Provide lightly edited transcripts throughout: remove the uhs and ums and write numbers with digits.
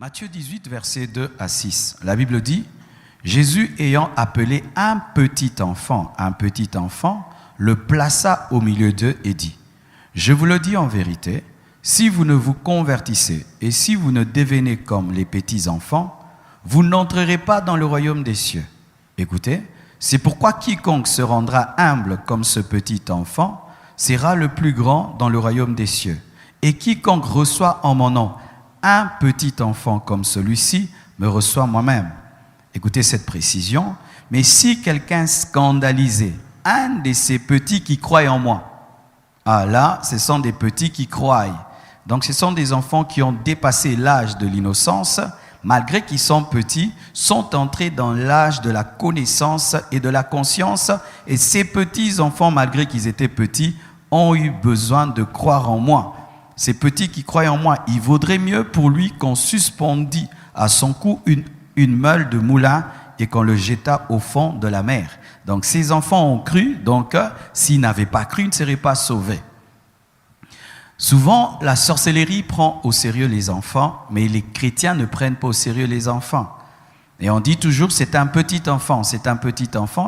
Matthieu 18, versets 2 à 6. La Bible dit, Jésus ayant appelé un petit enfant, le plaça au milieu d'eux et dit, je vous le dis en vérité, si vous ne vous convertissez et si vous ne devenez comme les petits enfants, vous n'entrerez pas dans le royaume des cieux. Écoutez, c'est pourquoi quiconque se rendra humble comme ce petit enfant sera le plus grand dans le royaume des cieux. Et quiconque reçoit en mon nom un petit enfant comme celui-ci me reçoit moi-même. Écoutez cette précision. Mais si quelqu'un scandalisait un de ces petits qui croient en moi, ah là, ce sont des petits qui croient. Donc ce sont des enfants qui ont dépassé l'âge de l'innocence, malgré qu'ils sont petits, sont entrés dans l'âge de la connaissance et de la conscience. Et ces petits enfants, malgré qu'ils étaient petits, ont eu besoin de croire en moi. Ces petits qui croient en moi, il vaudrait mieux pour lui qu'on suspendît à son cou une meule de moulin et qu'on le jeta au fond de la mer. Donc ces enfants ont cru, donc s'ils n'avaient pas cru, ils ne seraient pas sauvés. Souvent, la sorcellerie prend au sérieux les enfants, mais les chrétiens ne prennent pas au sérieux les enfants. Et on dit toujours, c'est un petit enfant,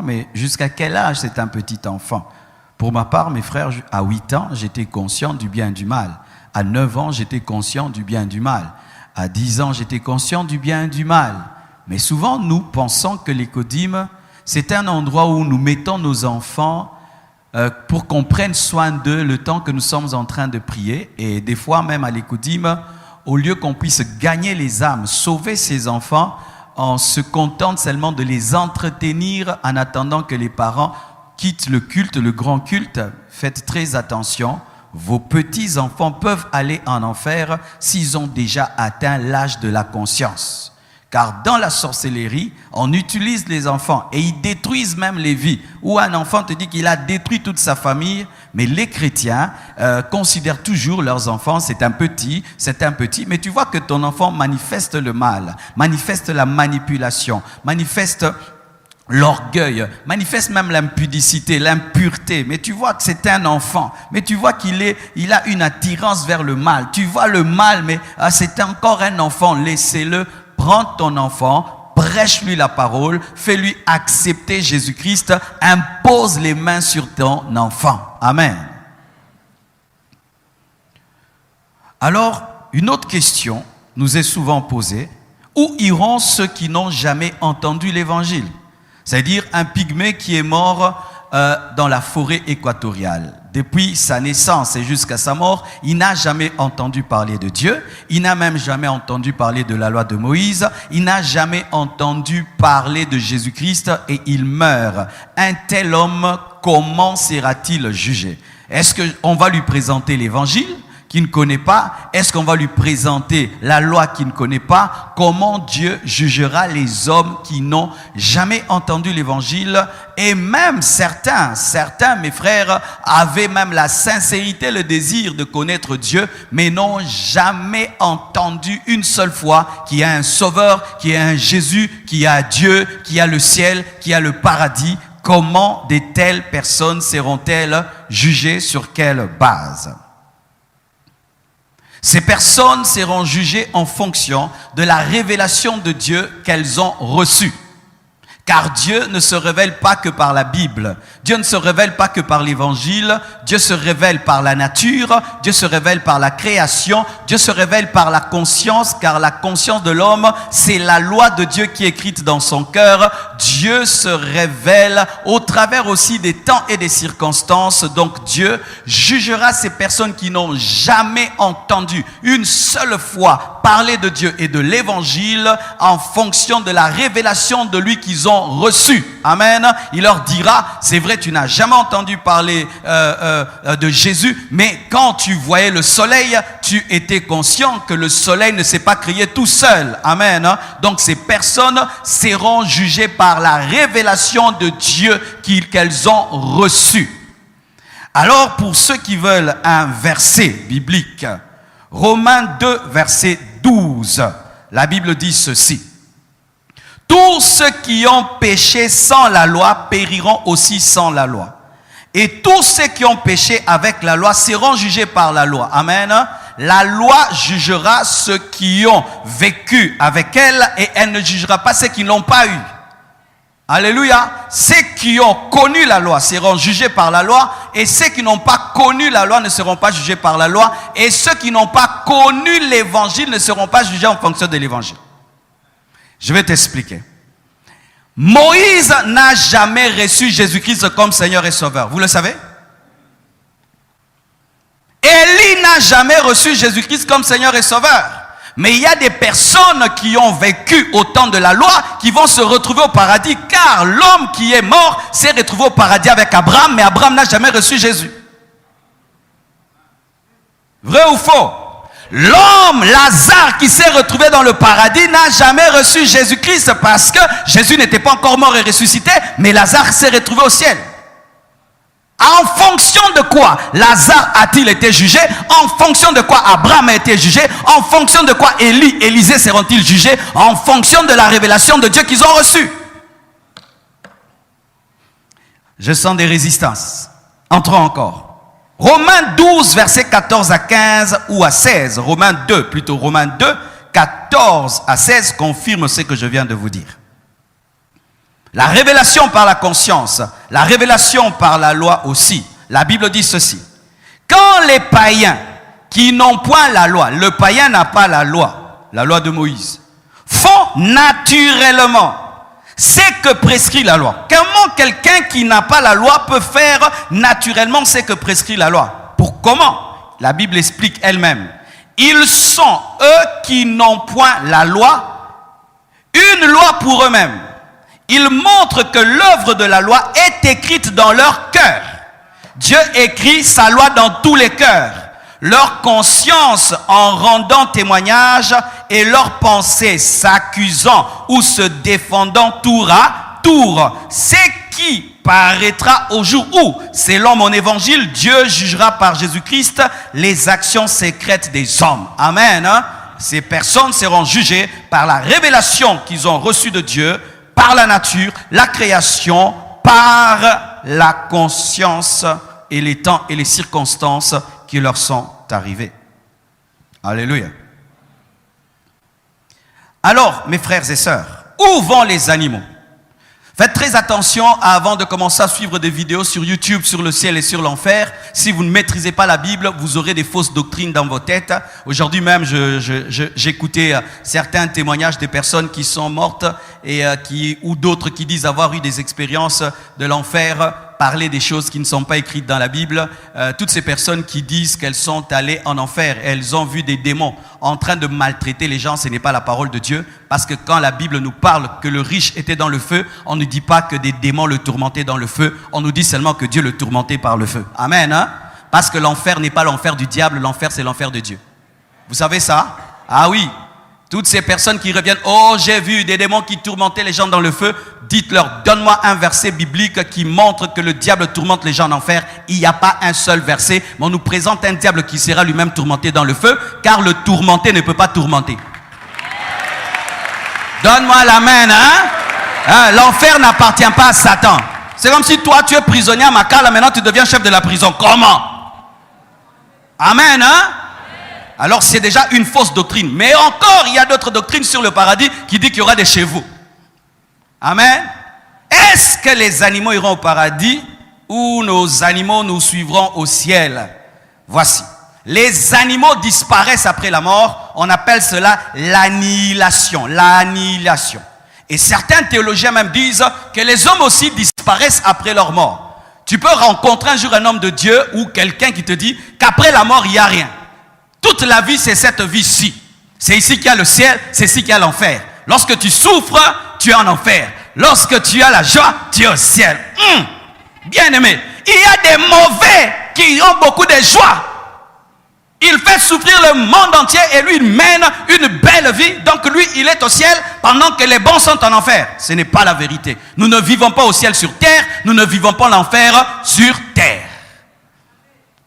mais jusqu'à quel âge c'est un petit enfant? Pour ma part, mes frères, à 8 ans, j'étais conscient du bien et du mal. À 9 ans, j'étais conscient du bien et du mal. À 10 ans, j'étais conscient du bien et du mal. Mais souvent, nous pensons que l'écodyme, c'est un endroit où nous mettons nos enfants pour qu'on prenne soin d'eux le temps que nous sommes en train de prier. Et des fois, même à l'écodyme, au lieu qu'on puisse gagner les âmes, sauver ces enfants, on se contente seulement de les entretenir en attendant que les parents quittent le culte, le grand culte. Faites très attention. Vos petits-enfants peuvent aller en enfer s'ils ont déjà atteint l'âge de la conscience. Car dans la sorcellerie, on utilise les enfants et ils détruisent même les vies. Ou un enfant te dit qu'il a détruit toute sa famille, mais les chrétiens considèrent toujours leurs enfants, c'est un petit, mais tu vois que ton enfant manifeste le mal, manifeste la manipulation, manifeste l'orgueil, manifeste même l'impudicité, l'impureté. Mais tu vois que c'est un enfant. Mais tu vois qu'il a une attirance vers le mal. Tu vois le mal, mais c'est encore un enfant. Laissez-le. Prends ton enfant, prêche-lui la parole, fais-lui accepter Jésus-Christ, impose les mains sur ton enfant. Amen. Alors, une autre question nous est souvent posée. Où iront ceux qui n'ont jamais entendu l'évangile? C'est-à-dire un pygmée qui est mort dans la forêt équatoriale. Depuis sa naissance et jusqu'à sa mort, il n'a jamais entendu parler de Dieu. Il n'a même jamais entendu parler de la loi de Moïse. Il n'a jamais entendu parler de Jésus-Christ et il meurt. Un tel homme, comment sera-t-il jugé? Est-ce qu'on va lui présenter l'évangile qu'il ne connaît pas? Est-ce qu'on va lui présenter la loi qu'il ne connaît pas? Comment Dieu jugera les hommes qui n'ont jamais entendu l'évangile? Et même certains, mes frères, avaient même la sincérité, le désir de connaître Dieu, mais n'ont jamais entendu une seule fois qu'il y a un sauveur, qu'il y a un Jésus, qu'il y a Dieu, qu'il y a le ciel, qu'il y a le paradis. Comment de telles personnes seront-elles jugées? Sur quelle base? Ces personnes seront jugées en fonction de la révélation de Dieu qu'elles ont reçue. Car Dieu ne se révèle pas que par la Bible. Dieu ne se révèle pas que par l'évangile. Dieu se révèle par la nature. Dieu se révèle par la création. Dieu se révèle par la conscience, car la conscience de l'homme, c'est la loi de Dieu qui est écrite dans son cœur. Dieu se révèle au travers aussi des temps et des circonstances. Donc Dieu jugera ces personnes qui n'ont jamais entendu une seule fois parler de Dieu et de l'évangile en fonction de la révélation de lui qu'ils ont reçu. Amen. Il leur dira, c'est vrai, tu n'as jamais entendu parler de Jésus, mais quand tu voyais le soleil, tu étais conscient que le soleil ne s'est pas créé tout seul. Amen. Donc ces personnes seront jugées par la révélation de Dieu qu'elles ont reçue. Alors pour ceux qui veulent un verset biblique, Romains 2, verset 12, la Bible dit ceci. Tous ceux qui ont péché sans la loi périront aussi sans la loi. Et tous ceux qui ont péché avec la loi seront jugés par la loi. Amen. La loi jugera ceux qui ont vécu avec elle et elle ne jugera pas ceux qui ne l'ont pas eu. Alléluia. Ceux qui ont connu la loi seront jugés par la loi et ceux qui n'ont pas connu la loi ne seront pas jugés par la loi et ceux qui n'ont pas connu l'évangile ne seront pas jugés en fonction de l'évangile. Je vais t'expliquer. Moïse n'a jamais reçu Jésus-Christ comme Seigneur et Sauveur. Vous le savez? Élie n'a jamais reçu Jésus-Christ comme Seigneur et Sauveur. Mais il y a des personnes qui ont vécu au temps de la loi qui vont se retrouver au paradis, car l'homme qui est mort s'est retrouvé au paradis avec Abraham, mais Abraham n'a jamais reçu Jésus. Vrai ou faux? L'homme, Lazare, qui s'est retrouvé dans le paradis, n'a jamais reçu Jésus-Christ parce que Jésus n'était pas encore mort et ressuscité, mais Lazare s'est retrouvé au ciel. En fonction de quoi Lazare a-t-il été jugé? En fonction de quoi Abraham a été jugé? En fonction de quoi Élie, Élisée seront-ils jugés? En fonction de la révélation de Dieu qu'ils ont reçue. Je sens des résistances. Entrons encore. Romains 12, versets 14 à 15 ou à 16. Romains 2, 14 à 16 confirme ce que je viens de vous dire. La révélation par la conscience, la révélation par la loi aussi. La Bible dit ceci. Quand les païens qui n'ont point la loi, le païen n'a pas la loi de Moïse, font naturellement ce que prescrit la loi. Comment quelqu'un qui n'a pas la loi peut faire naturellement ce que prescrit la loi? Pour comment? La Bible explique elle-même. Ils sont, eux qui n'ont point la loi, une loi pour eux-mêmes. Ils montrent que l'œuvre de la loi est écrite dans leur cœur. Dieu écrit sa loi dans tous les cœurs. Leur conscience en rendant témoignage et leurs pensées s'accusant ou se défendant tour à tour. C'est qui paraîtra au jour où, selon mon évangile, Dieu jugera par Jésus-Christ les actions secrètes des hommes. Amen. Ces personnes seront jugées par la révélation qu'ils ont reçue de Dieu, par la nature, la création, par la conscience et les temps et les circonstances qui leur sont arrivées. Alléluia. Alors, mes frères et sœurs, où vont les animaux? Faites très attention avant de commencer à suivre des vidéos sur YouTube, sur le ciel et sur l'enfer. Si vous ne maîtrisez pas la Bible, vous aurez des fausses doctrines dans vos têtes. Aujourd'hui même, j'écoutais certains témoignages des personnes qui sont mortes et ou d'autres qui disent avoir eu des expériences de l'enfer, parler des choses qui ne sont pas écrites dans la Bible. Toutes ces personnes qui disent qu'elles sont allées en enfer, elles ont vu des démons en train de maltraiter les gens, ce n'est pas la parole de Dieu. Parce que quand la Bible nous parle que le riche était dans le feu, on ne dit pas que des démons le tourmentaient dans le feu, on nous dit seulement que Dieu le tourmentait par le feu. Amen. Parce que l'enfer n'est pas l'enfer du diable, l'enfer c'est l'enfer de Dieu. Vous savez ça? Ah oui. Toutes ces personnes qui reviennent, oh j'ai vu des démons qui tourmentaient les gens dans le feu, dites-leur, donne-moi un verset biblique qui montre que le diable tourmente les gens en enfer. Il n'y a pas un seul verset, mais on nous présente un diable qui sera lui-même tourmenté dans le feu, car le tourmenté ne peut pas tourmenter. Donne-moi l'amen, l'enfer n'appartient pas à Satan. C'est comme si toi tu es prisonnier à Makala, maintenant tu deviens chef de la prison. Comment? Amen, Alors c'est déjà une fausse doctrine. Mais encore, il y a d'autres doctrines sur le paradis qui disent qu'il y aura des chevaux. Amen. Est-ce que les animaux iront au paradis ou nos animaux nous suivront au ciel? Voici. Les animaux disparaissent après la mort. On appelle cela l'annihilation. L'annihilation. Et certains théologiens même disent que les hommes aussi disparaissent après leur mort. Tu peux rencontrer un jour un homme de Dieu ou quelqu'un qui te dit qu'après la mort, il n'y a rien. Toute la vie, c'est cette vie-ci. C'est ici qu'il y a le ciel, c'est ici qu'il y a l'enfer. Lorsque tu souffres, tu es en enfer. Lorsque tu as la joie, tu es au ciel. Bien aimé, il y a des mauvais qui ont beaucoup de joie. Il fait souffrir le monde entier et lui, il mène une belle vie. Donc lui, il est au ciel pendant que les bons sont en enfer. Ce n'est pas la vérité. Nous ne vivons pas au ciel sur terre, nous ne vivons pas l'enfer sur terre.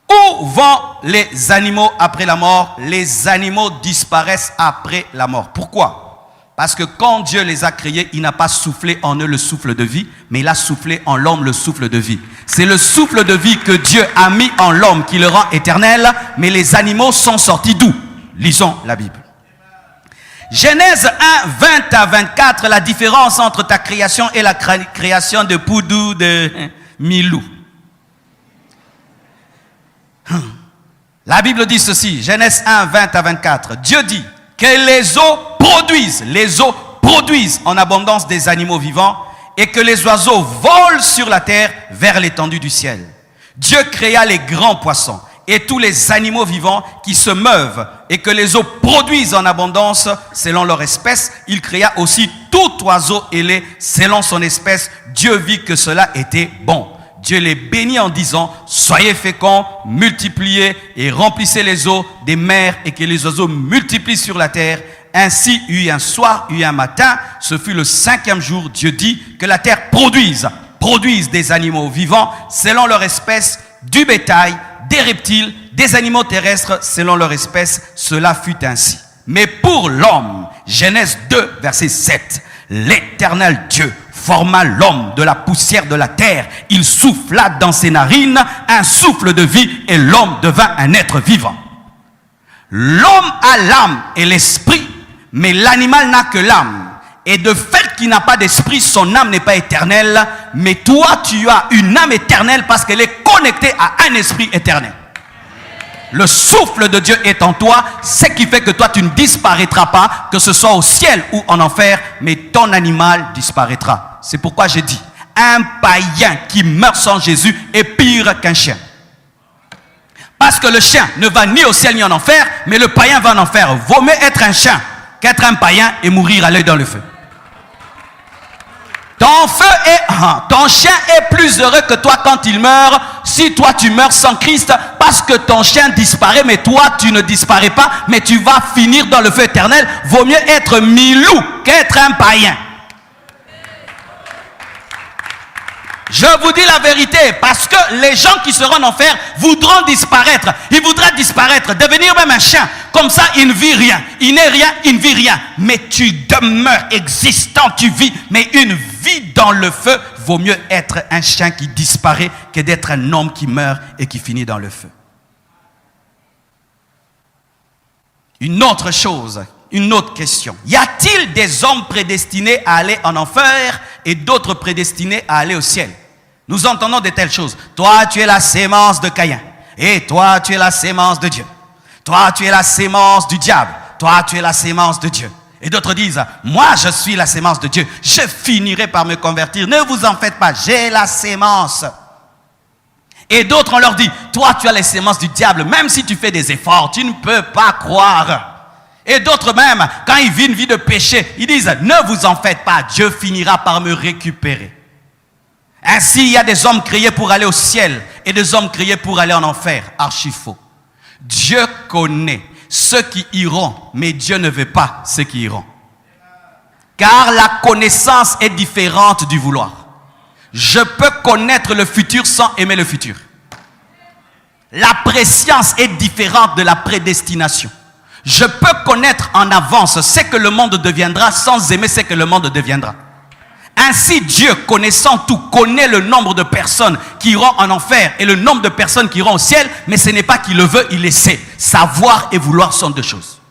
Où vont les animaux après la mort? Les animaux disparaissent après la mort. Pourquoi? Parce que quand Dieu les a créés, il n'a pas soufflé en eux le souffle de vie, mais il a soufflé en l'homme le souffle de vie. C'est le souffle de vie que Dieu a mis en l'homme qui le rend éternel, mais les animaux sont sortis d'où? Lisons la Bible. Genèse 1, 20 à 24, la différence entre ta création et la création de Poudou, de Milou. La Bible dit ceci, Genèse 1, 20 à 24. Dieu dit que les eaux produisent en abondance des animaux vivants et que les oiseaux volent sur la terre vers l'étendue du ciel. Dieu créa les grands poissons et tous les animaux vivants qui se meuvent et que les eaux produisent en abondance selon leur espèce. Il créa aussi tout oiseau ailé selon son espèce. Dieu vit que cela était bon. Dieu les bénit en disant, soyez féconds, multipliez et remplissez les eaux des mers et que les oiseaux multiplient sur la terre. Ainsi, eut un soir, eut un matin, ce fut le 5e jour. Dieu dit que la terre produise des animaux vivants selon leur espèce, du bétail, des reptiles, des animaux terrestres selon leur espèce. Cela fut ainsi. Mais pour l'homme, Genèse 2, verset 7, l'Éternel Dieu forma l'homme de la poussière de la terre. Il souffla dans ses narines un souffle de vie et l'homme devint un être vivant. L'homme a l'âme et l'esprit, mais l'animal n'a que l'âme. Et de fait qu'il n'a pas d'esprit, son âme n'est pas éternelle. Mais toi, tu as une âme éternelle parce qu'elle est connectée à un esprit éternel. Le souffle de Dieu est en toi, ce qui fait que toi tu ne disparaîtras pas, que ce soit au ciel ou en enfer, mais ton animal disparaîtra. C'est pourquoi j'ai dit, un païen qui meurt sans Jésus est pire qu'un chien. Parce que le chien ne va ni au ciel ni en enfer, mais le païen va en enfer. Vaut mieux être un chien qu'être un païen et mourir à l'œil dans le feu. Ton chien est plus heureux que toi quand il meurt, si toi tu meurs sans Christ, parce que ton chien disparaît, mais toi tu ne disparais pas, mais tu vas finir dans le feu éternel. Vaut mieux être milou qu'être un païen. Je vous dis la vérité, parce que les gens qui seront en enfer voudront disparaître. Ils voudraient disparaître, devenir même un chien. Comme ça, il ne vit rien. Il n'est rien, il ne vit rien. Mais tu demeures existant, tu vis. Mais une vie dans le feu, vaut mieux être un chien qui disparaît que d'être un homme qui meurt et qui finit dans le feu. Une autre chose, une autre question. Y a-t-il des hommes prédestinés à aller en enfer et d'autres prédestinés à aller au ciel? Nous entendons de telles choses. Toi, tu es la sémence de Caïn. Et toi, tu es la sémence de Dieu. Toi, tu es la sémence du diable. Toi, tu es la sémence de Dieu. Et d'autres disent, moi, je suis la sémence de Dieu. Je finirai par me convertir. Ne vous en faites pas, j'ai la sémence. Et d'autres, on leur dit, toi, tu as les sémences du diable. Même si tu fais des efforts, tu ne peux pas croire. Et d'autres même, quand ils vivent une vie de péché, ils disent, ne vous en faites pas, Dieu finira par me récupérer. Ainsi, il y a des hommes créés pour aller au ciel et des hommes créés pour aller en enfer. Archi faux. Dieu connaît ceux qui iront, mais Dieu ne veut pas ceux qui iront. Car la connaissance est différente du vouloir. Je peux connaître le futur sans aimer le futur. La préscience est différente de la prédestination. Je peux connaître en avance ce que le monde deviendra sans aimer ce que le monde deviendra. Ainsi, Dieu, connaissant tout, connaît le nombre de personnes qui iront en enfer et le nombre de personnes qui iront au ciel, mais ce n'est pas qu'il le veut, il le sait. Savoir et vouloir sont deux choses.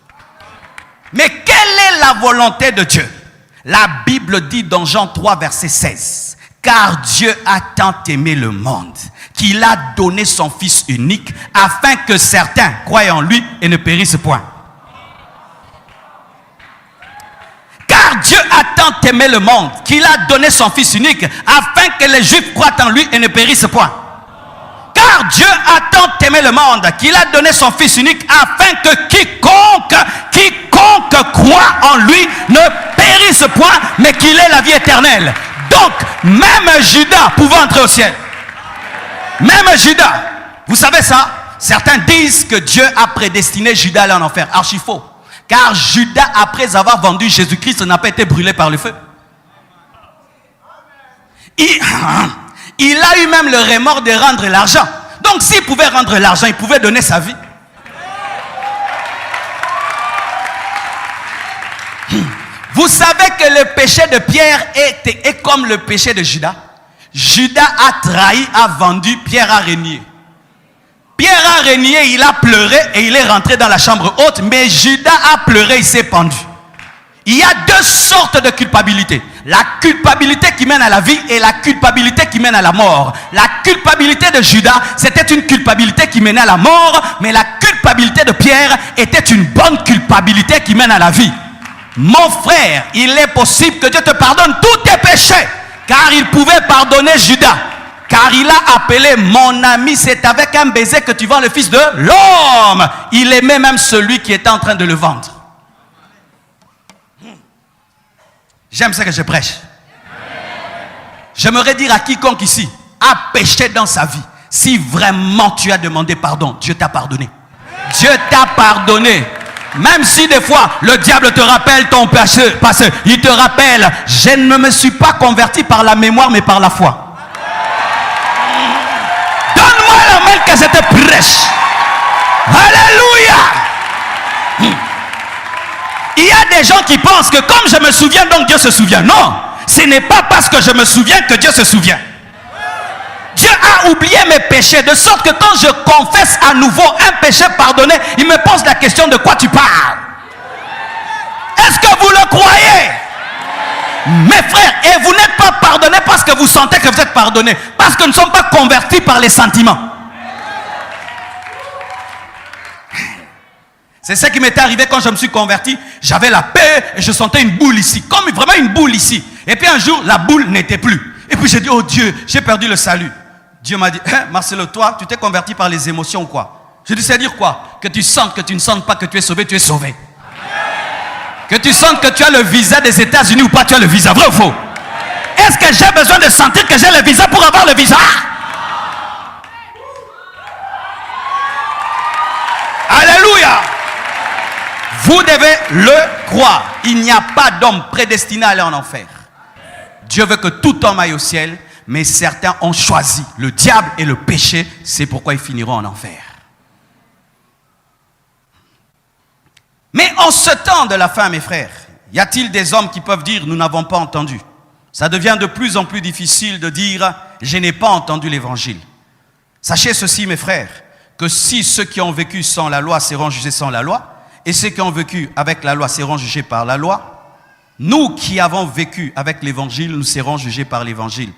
Mais quelle est la volonté de Dieu? La Bible dit dans Jean 3, verset 16, « Car Dieu a tant aimé le monde qu'il a donné son Fils unique afin que certains croient en lui et ne périssent point. » Car Dieu a tant aimé le monde qu'il a donné son Fils unique afin que les Juifs croient en lui et ne périssent point. Car Dieu a tant aimé le monde qu'il a donné son Fils unique afin que quiconque croit en lui ne périsse point, mais qu'il ait la vie éternelle. Donc, même Judas pouvait entrer au ciel. Même Judas. Vous savez ça? Certains disent que Dieu a prédestiné Judas à aller en enfer. Archi faux. Car Judas, après avoir vendu Jésus-Christ, n'a pas été brûlé par le feu. Il a eu même le remords de rendre l'argent. Donc s'il pouvait rendre l'argent, il pouvait donner sa vie. Vous savez que le péché de Pierre est comme le péché de Judas. Judas a trahi, a vendu, Pierre a régné. Pierre a régné, il a pleuré et il est rentré dans la chambre haute, mais Judas a pleuré, il s'est pendu. Il y a deux sortes de culpabilité. La culpabilité qui mène à la vie et la culpabilité qui mène à la mort. La culpabilité de Judas, c'était une culpabilité qui menait à la mort, mais la culpabilité de Pierre était une bonne culpabilité qui mène à la vie. Mon frère, il est possible que Dieu te pardonne tous tes péchés, car il pouvait pardonner Judas. Car il a appelé mon ami, c'est avec un baiser que tu vends le Fils de l'homme. Il aimait même celui qui était en train de le vendre. J'aime ce que je prêche. J'aimerais dire à quiconque ici a péché dans sa vie, si vraiment tu as demandé pardon, Dieu t'a pardonné. Dieu t'a pardonné. Même si des fois le diable te rappelle ton péché passé, il te rappelle, je ne me suis pas converti par la mémoire mais par la foi. Donne-moi la main que je te prêche. Alléluia. Il y a des gens qui pensent que comme je me souviens, donc Dieu se souvient. Non, ce n'est pas parce que je me souviens que Dieu se souvient. Dieu a oublié mes péchés, de sorte que quand je confesse à nouveau un péché pardonné, il me pose la question: de quoi tu parles? Est-ce que vous le croyez? Mes frères, et vous n'êtes pas pardonnés parce que vous sentez que vous êtes pardonnés, parce que nous ne sommes pas convertis par les sentiments. C'est ce qui m'était arrivé quand je me suis converti. J'avais la paix et je sentais une boule ici, comme vraiment une boule ici. Et puis un jour, la boule n'était plus. Et puis j'ai dit: oh Dieu, j'ai perdu le salut. Dieu m'a dit: Marcelo, toi, tu t'es converti par les émotions ou quoi? Je dis: c'est dire quoi? Que tu sentes, que tu ne sentes pas que tu es sauvé, tu es sauvé. Que tu sentes que tu as le visa des États-Unis ou pas, tu as le visa. Vrai ou faux? Est-ce que j'ai besoin de sentir que j'ai le visa pour avoir le visa? Alléluia. Vous devez le croire. Il n'y a pas d'homme prédestiné à aller en enfer. Dieu veut que tout homme aille au ciel, mais certains ont choisi le diable et le péché. C'est pourquoi ils finiront en enfer. Mais en ce temps de la fin, mes frères, y a-t-il des hommes qui peuvent dire: nous n'avons pas entendu? Ça devient de plus en plus difficile de dire: je n'ai pas entendu l'évangile. Sachez ceci, mes frères, que si ceux qui ont vécu sans la loi seront jugés sans la loi, et ceux qui ont vécu avec la loi seront jugés par la loi, nous qui avons vécu avec l'évangile, nous serons jugés par l'évangile.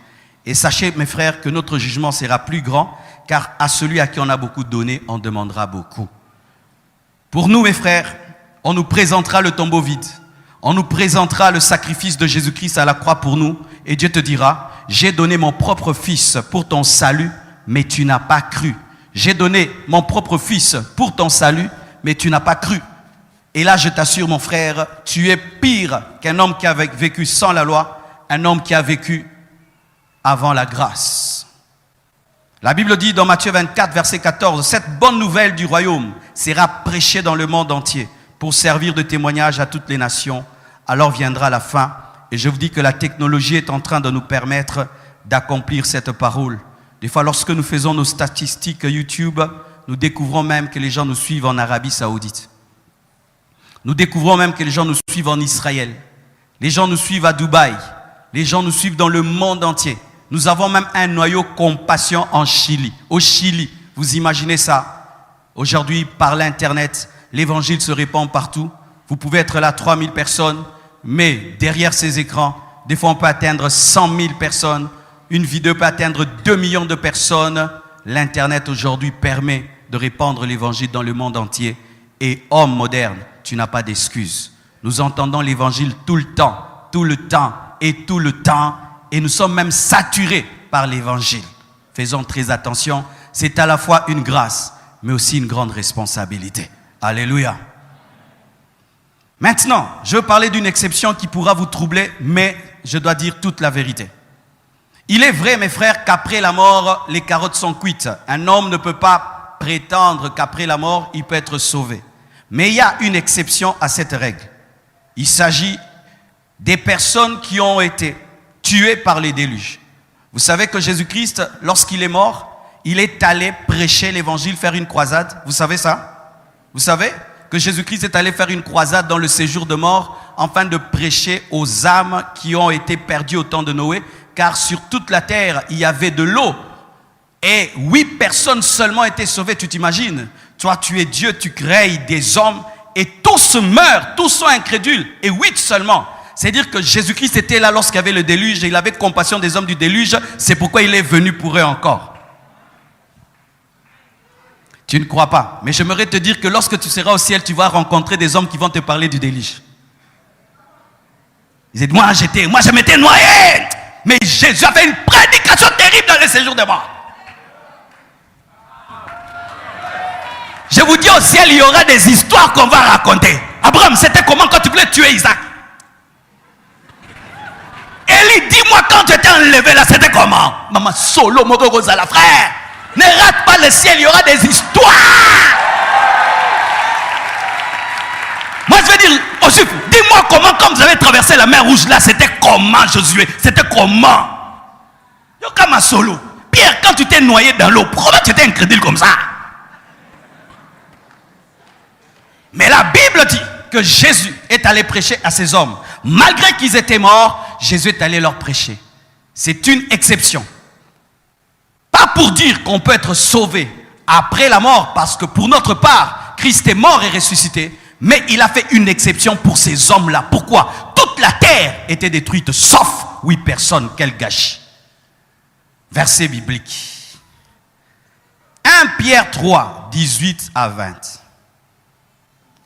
Et sachez, mes frères, que notre jugement sera plus grand, car à celui à qui on a beaucoup donné, on demandera beaucoup. Pour nous, mes frères, on nous présentera le tombeau vide. On nous présentera le sacrifice de Jésus-Christ à la croix pour nous. Et Dieu te dira: j'ai donné mon propre fils pour ton salut, mais tu n'as pas cru. J'ai donné mon propre fils pour ton salut, mais tu n'as pas cru. Et là, je t'assure, mon frère, tu es pire qu'un homme qui a vécu sans la loi, un homme qui a vécu avant la grâce. La Bible dit dans Matthieu 24, verset 14, cette bonne nouvelle du royaume sera prêchée dans le monde entier pour servir de témoignage à toutes les nations. Alors viendra la fin. Et je vous dis que la technologie est en train de nous permettre d'accomplir cette parole. Des fois, lorsque nous faisons nos statistiques YouTube, nous découvrons même que les gens nous suivent en Arabie Saoudite. Nous découvrons même que les gens nous suivent en Israël. Les gens nous suivent à Dubaï. Les gens nous suivent dans le monde entier. Nous avons même un noyau compassion en Chili. Au Chili, vous imaginez ça? Aujourd'hui, par l'Internet, l'évangile se répand partout. Vous pouvez être là 3000 personnes, mais derrière ces écrans, des fois on peut atteindre 100 000 personnes. Une vidéo peut atteindre 2 millions de personnes. L'Internet aujourd'hui permet de répandre l'évangile dans le monde entier. Et homme moderne, tu n'as pas d'excuses. Nous entendons l'évangile tout le temps et tout le temps. Et nous sommes même saturés par l'évangile. Faisons très attention. C'est à la fois une grâce, mais aussi une grande responsabilité. Alléluia. Maintenant, je veux parler d'une exception qui pourra vous troubler, mais je dois dire toute la vérité. Il est vrai, mes frères, qu'après la mort, les carottes sont cuites. Un homme ne peut pas prétendre qu'après la mort, il peut être sauvé. Mais il y a une exception à cette règle. Il s'agit des personnes qui ont été tuées par les déluges. Vous savez que Jésus-Christ, lorsqu'il est mort, il est allé prêcher l'évangile, faire une croisade. Vous savez ça? Vous savez? que Jésus-Christ est allé faire une croisade dans le séjour de mort afin de prêcher aux âmes qui ont été perdues au temps de Noé, car sur toute la terre, il y avait de l'eau. Et 8 personnes seulement étaient sauvées, tu t'imagines? Toi, tu es Dieu, tu crées des hommes et tous meurent, tous sont incrédules, et 8 seulement. C'est-à-dire que Jésus-Christ était là lorsqu'il y avait le déluge et il avait compassion des hommes du déluge, c'est pourquoi il est venu pour eux encore. Tu ne crois pas, mais j'aimerais te dire que lorsque tu seras au ciel, tu vas rencontrer des hommes qui vont te parler du déluge. Ils disent, moi je m'étais noyé, mais Jésus a fait une prédication terrible dans le séjour de mort. Je vous dis, au ciel, il y aura des histoires qu'on va raconter. Abraham, c'était comment quand tu voulais tuer Isaac? Élie, dis-moi quand tu étais enlevé là, c'était comment? Maman, solo, Mogorozala, frère. Ne rate pas le ciel, il y aura des histoires. Moi, je vais dire aux Juifs, dis-moi comment, quand vous avez traversé la mer Rouge là, c'était comment, Josué? C'était comment? Yokama solo. Pierre, quand tu t'es noyé dans l'eau, pourquoi tu étais incrédule comme ça? Mais la Bible dit que Jésus est allé prêcher à ces hommes. Malgré qu'ils étaient morts, Jésus est allé leur prêcher. C'est une exception. Pas pour dire qu'on peut être sauvé après la mort, parce que pour notre part, Christ est mort et ressuscité, mais il a fait une exception pour ces hommes-là. Pourquoi? Toute la terre était détruite, sauf 8 personnes. Quel gâchis. Verset biblique. 1 Pierre 3, 18 à 20.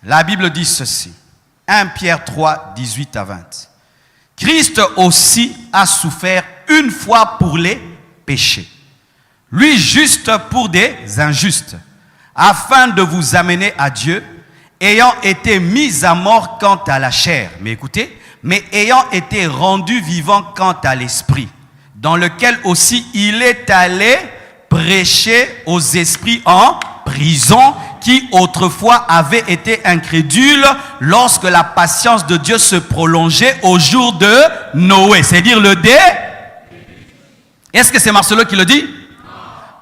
La Bible dit ceci. 1 Pierre 3, 18 à 20. Christ aussi a souffert une fois pour les péchés. Lui juste pour des injustes, afin de vous amener à Dieu, ayant été mis à mort quant à la chair. Mais écoutez, mais ayant été rendu vivant quant à l'esprit, dans lequel aussi il est allé prêcher aux esprits en prison, qui autrefois avaient été incrédules lorsque la patience de Dieu se prolongeait au jour de Noé. C'est-à-dire le dé. Est-ce que c'est Marcelo qui le dit?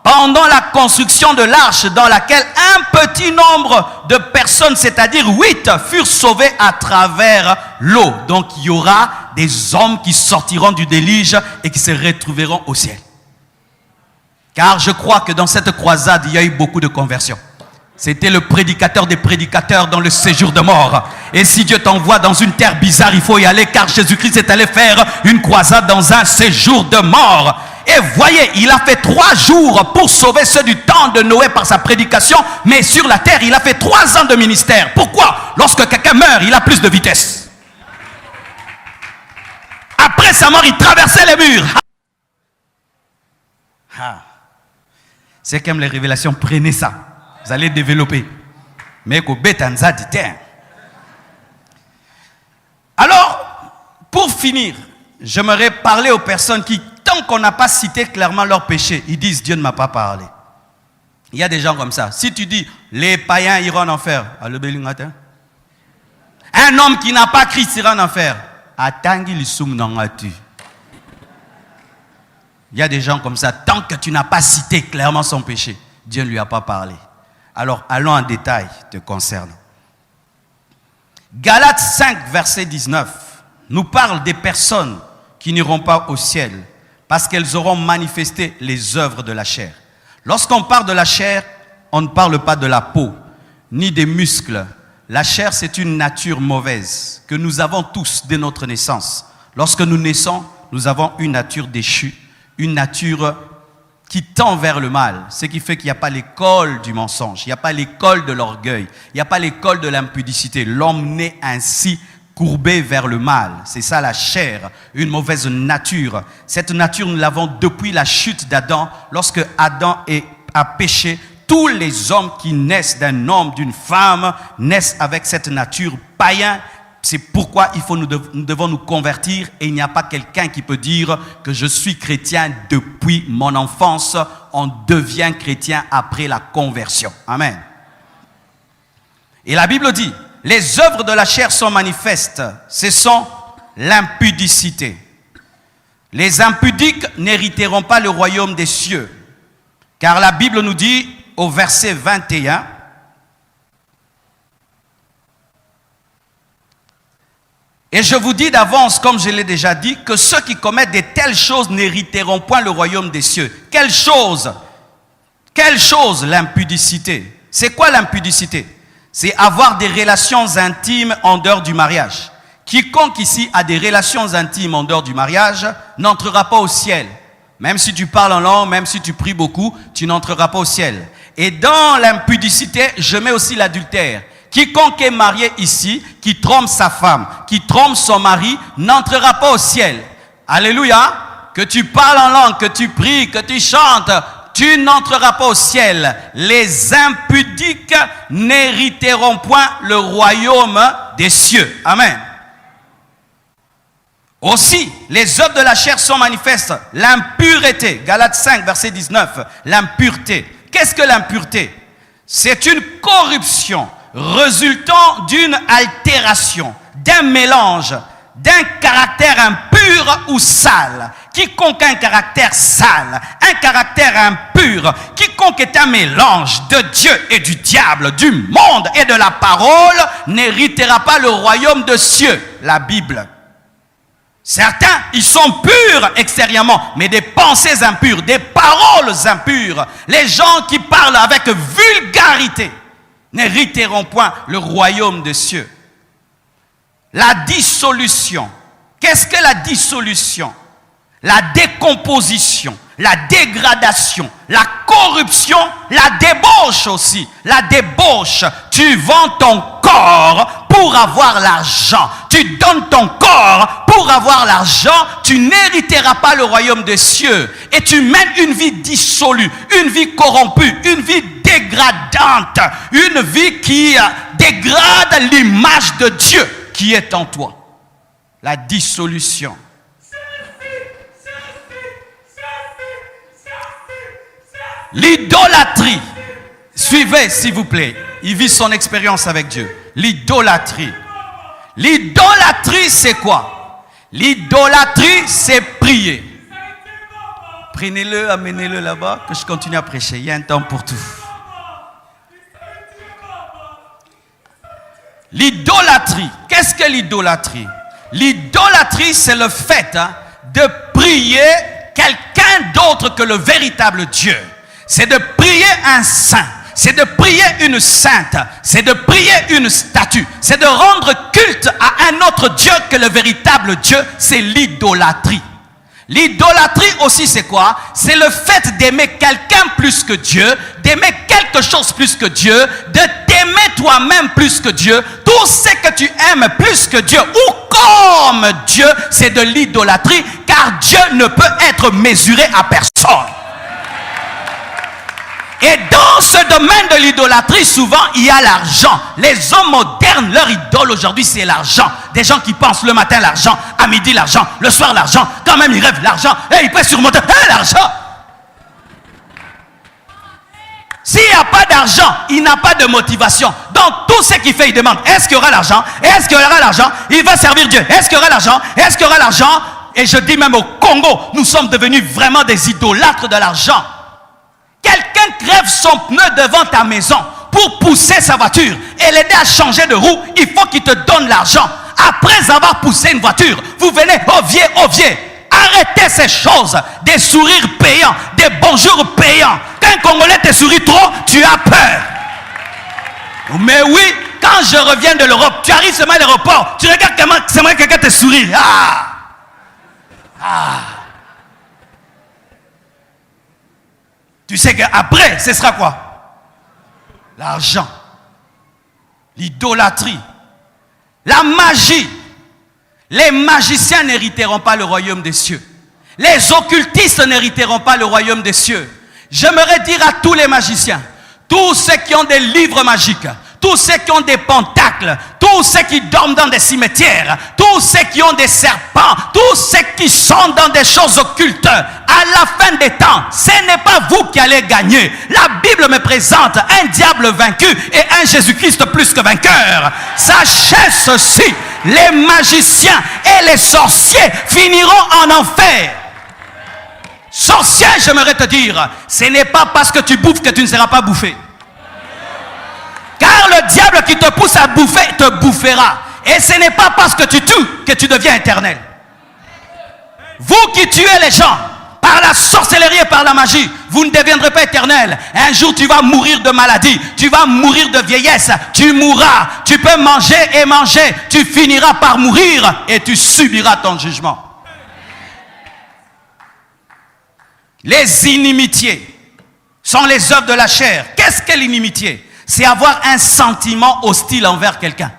Pendant la construction de l'arche, dans laquelle un petit nombre de personnes, c'est-à-dire 8, furent sauvés à travers l'eau. Donc il y aura des hommes qui sortiront du déluge et qui se retrouveront au ciel. Car je crois que dans cette croisade, il y a eu beaucoup de conversions. C'était le prédicateur des prédicateurs dans le séjour de mort. Et si Dieu t'envoie dans une terre bizarre, il faut y aller, car Jésus-Christ est allé faire une croisade dans un séjour de mort. Et voyez, il a fait 3 jours pour sauver ceux du temps de Noé par sa prédication, mais sur la terre, il a fait 3 ans de ministère. Pourquoi? Lorsque quelqu'un meurt, il a plus de vitesse. Après sa mort, il traversait les murs. C'est comme les révélations, prenez ça. Vous allez développer. Mais qu'au bétanza dit. Alors, pour finir, j'aimerais parler aux personnes qui, tant qu'on n'a pas cité clairement leur péché, ils disent Dieu ne m'a pas parlé. Il y a des gens comme ça. Si tu dis les païens iront en enfer, un homme qui n'a pas Christ ira en enfer. Il y a des gens comme ça. Tant que tu n'as pas cité clairement son péché, Dieu ne lui a pas parlé. Alors, allons en détail te concernant. Galates 5, verset 19, nous parle des personnes qui n'iront pas au ciel parce qu'elles auront manifesté les œuvres de la chair. Lorsqu'on parle de la chair, on ne parle pas de la peau, ni des muscles. La chair, c'est une nature mauvaise que nous avons tous dès notre naissance. Lorsque nous naissons, nous avons une nature déchue, une nature qui tend vers le mal, ce qui fait qu'il n'y a pas l'école du mensonge, il n'y a pas l'école de l'orgueil, il n'y a pas l'école de l'impudicité. L'homme naît ainsi courbé vers le mal. C'est ça la chair, une mauvaise nature. Cette nature, nous l'avons depuis la chute d'Adam. Lorsque Adam a péché, tous les hommes qui naissent d'un homme, d'une femme, naissent avec cette nature païenne. C'est pourquoi nous devons nous convertir, et il n'y a pas quelqu'un qui peut dire que je suis chrétien depuis mon enfance. On devient chrétien après la conversion. Amen. Et la Bible dit, les œuvres de la chair sont manifestes. Ce sont l'impudicité. Les impudiques n'hériteront pas le royaume des cieux. Car la Bible nous dit au verset 21, Et je vous dis d'avance, comme je l'ai déjà dit, que ceux qui commettent de telles choses n'hériteront point le royaume des cieux. Quelle chose? Quelle chose? L'impudicité. C'est quoi l'impudicité? C'est avoir des relations intimes en dehors du mariage. Quiconque ici a des relations intimes en dehors du mariage n'entrera pas au ciel. Même si tu parles en langue, même si tu pries beaucoup, tu n'entreras pas au ciel. Et dans l'impudicité, je mets aussi l'adultère. Quiconque est marié ici, qui trompe sa femme, qui trompe son mari, n'entrera pas au ciel. Alléluia. Que tu parles en langue, que tu pries, que tu chantes, tu n'entreras pas au ciel. Les impudiques n'hériteront point le royaume des cieux. Amen. Aussi, les œuvres de la chair sont manifestes. L'impureté, Galates 5, verset 19, l'impureté. Qu'est-ce que l'impureté? C'est une corruption résultant d'une altération, d'un mélange, d'un caractère impur ou sale. Quiconque a un caractère sale, un caractère impur, quiconque est un mélange de Dieu et du diable, du monde et de la parole, n'héritera pas le royaume des cieux. La Bible. Certains, ils sont purs extérieurement, mais des pensées impures, des paroles impures. Les gens qui parlent avec vulgarité n'hériteront point le royaume des cieux. La dissolution. Qu'est-ce que la dissolution? La décomposition, la dégradation, la corruption, la débauche aussi. La débauche. Tu vends ton corps pour avoir l'argent. Tu donnes ton corps pour avoir l'argent. Tu n'hériteras pas le royaume des cieux. Et tu mènes une vie dissolue, une vie corrompue, une vie dégradante, une vie qui dégrade l'image de Dieu qui est en toi. La dissolution. L'idolâtrie. Suivez, s'il vous plaît. Il vit son expérience avec Dieu. L'idolâtrie. L'idolâtrie, c'est quoi? L'idolâtrie, c'est prier. Prenez-le, amenez-le là-bas, que je continue à prêcher. Il y a un temps pour tout. L'idolâtrie. Qu'est-ce que l'idolâtrie? L'idolâtrie, c'est le fait de prier quelqu'un d'autre que le véritable Dieu. C'est de prier un saint. C'est de prier une sainte. C'est de prier une statue. C'est de rendre culte à un autre Dieu que le véritable Dieu. C'est l'idolâtrie. L'idolâtrie aussi, c'est quoi? C'est le fait d'aimer quelqu'un plus que Dieu, d'aimer quelque chose plus que Dieu, de t'aimer toi-même plus que Dieu. Tout ce que tu aimes plus que Dieu ou comme Dieu, c'est de l'idolâtrie, car Dieu ne peut être mesuré à personne. Et dans ce domaine de l'idolâtrie, souvent, il y a l'argent. Les hommes modernes, leur idole aujourd'hui, c'est l'argent. Des gens qui pensent le matin l'argent, à midi l'argent, le soir l'argent, quand même ils rêvent l'argent, et ils peuvent surmonter l'argent. S'il n'y a pas d'argent, il n'a pas de motivation. Donc tout ce qu'il fait, il demande, est-ce qu'il y aura l'argent? Est-ce qu'il y aura l'argent? Il va servir Dieu. Est-ce qu'il y aura l'argent? Est-ce qu'il y aura l'argent? Et je dis même au Congo, nous sommes devenus vraiment des idolâtres de l'argent. Quelqu'un crève son pneu devant ta maison pour pousser sa voiture et l'aider à changer de roue, il faut qu'il te donne l'argent. Après avoir poussé une voiture, vous venez, oh vieux. Arrêtez ces choses, des sourires payants, des bonjours payants. Quand un Congolais te sourit trop, tu as peur. Mais oui, quand je reviens de l'Europe, tu arrives seulement à l'aéroport, tu regardes comment quelqu'un te sourit. Tu sais qu'après, ce sera quoi? L'argent, l'idolâtrie, la magie. Les magiciens n'hériteront pas le royaume des cieux. Les occultistes n'hériteront pas le royaume des cieux. J'aimerais dire à tous les magiciens, tous ceux qui ont des livres magiques, tous ceux qui ont des pentacles, tous ceux qui dorment dans des cimetières, tous ceux qui ont des serpents, tous ceux qui sont dans des choses occultes, à la fin des temps, ce n'est pas vous qui allez gagner. La Bible me présente un diable vaincu et un Jésus-Christ plus que vainqueur. Sachez ceci, les magiciens et les sorciers finiront en enfer. Sorcier, j'aimerais te dire, ce n'est pas parce que tu bouffes que tu ne seras pas bouffé. Car le diable qui te pousse à bouffer te bouffera. Et ce n'est pas parce que tu tues que tu deviens éternel. Vous qui tuez les gens par la sorcellerie et par la magie, vous ne deviendrez pas éternel. Un jour, tu vas mourir de maladie, tu vas mourir de vieillesse, tu mourras, tu peux manger et manger, tu finiras par mourir et tu subiras ton jugement. Les inimitiés sont les œuvres de la chair. Qu'est-ce que l'inimitié? C'est avoir un sentiment hostile envers quelqu'un.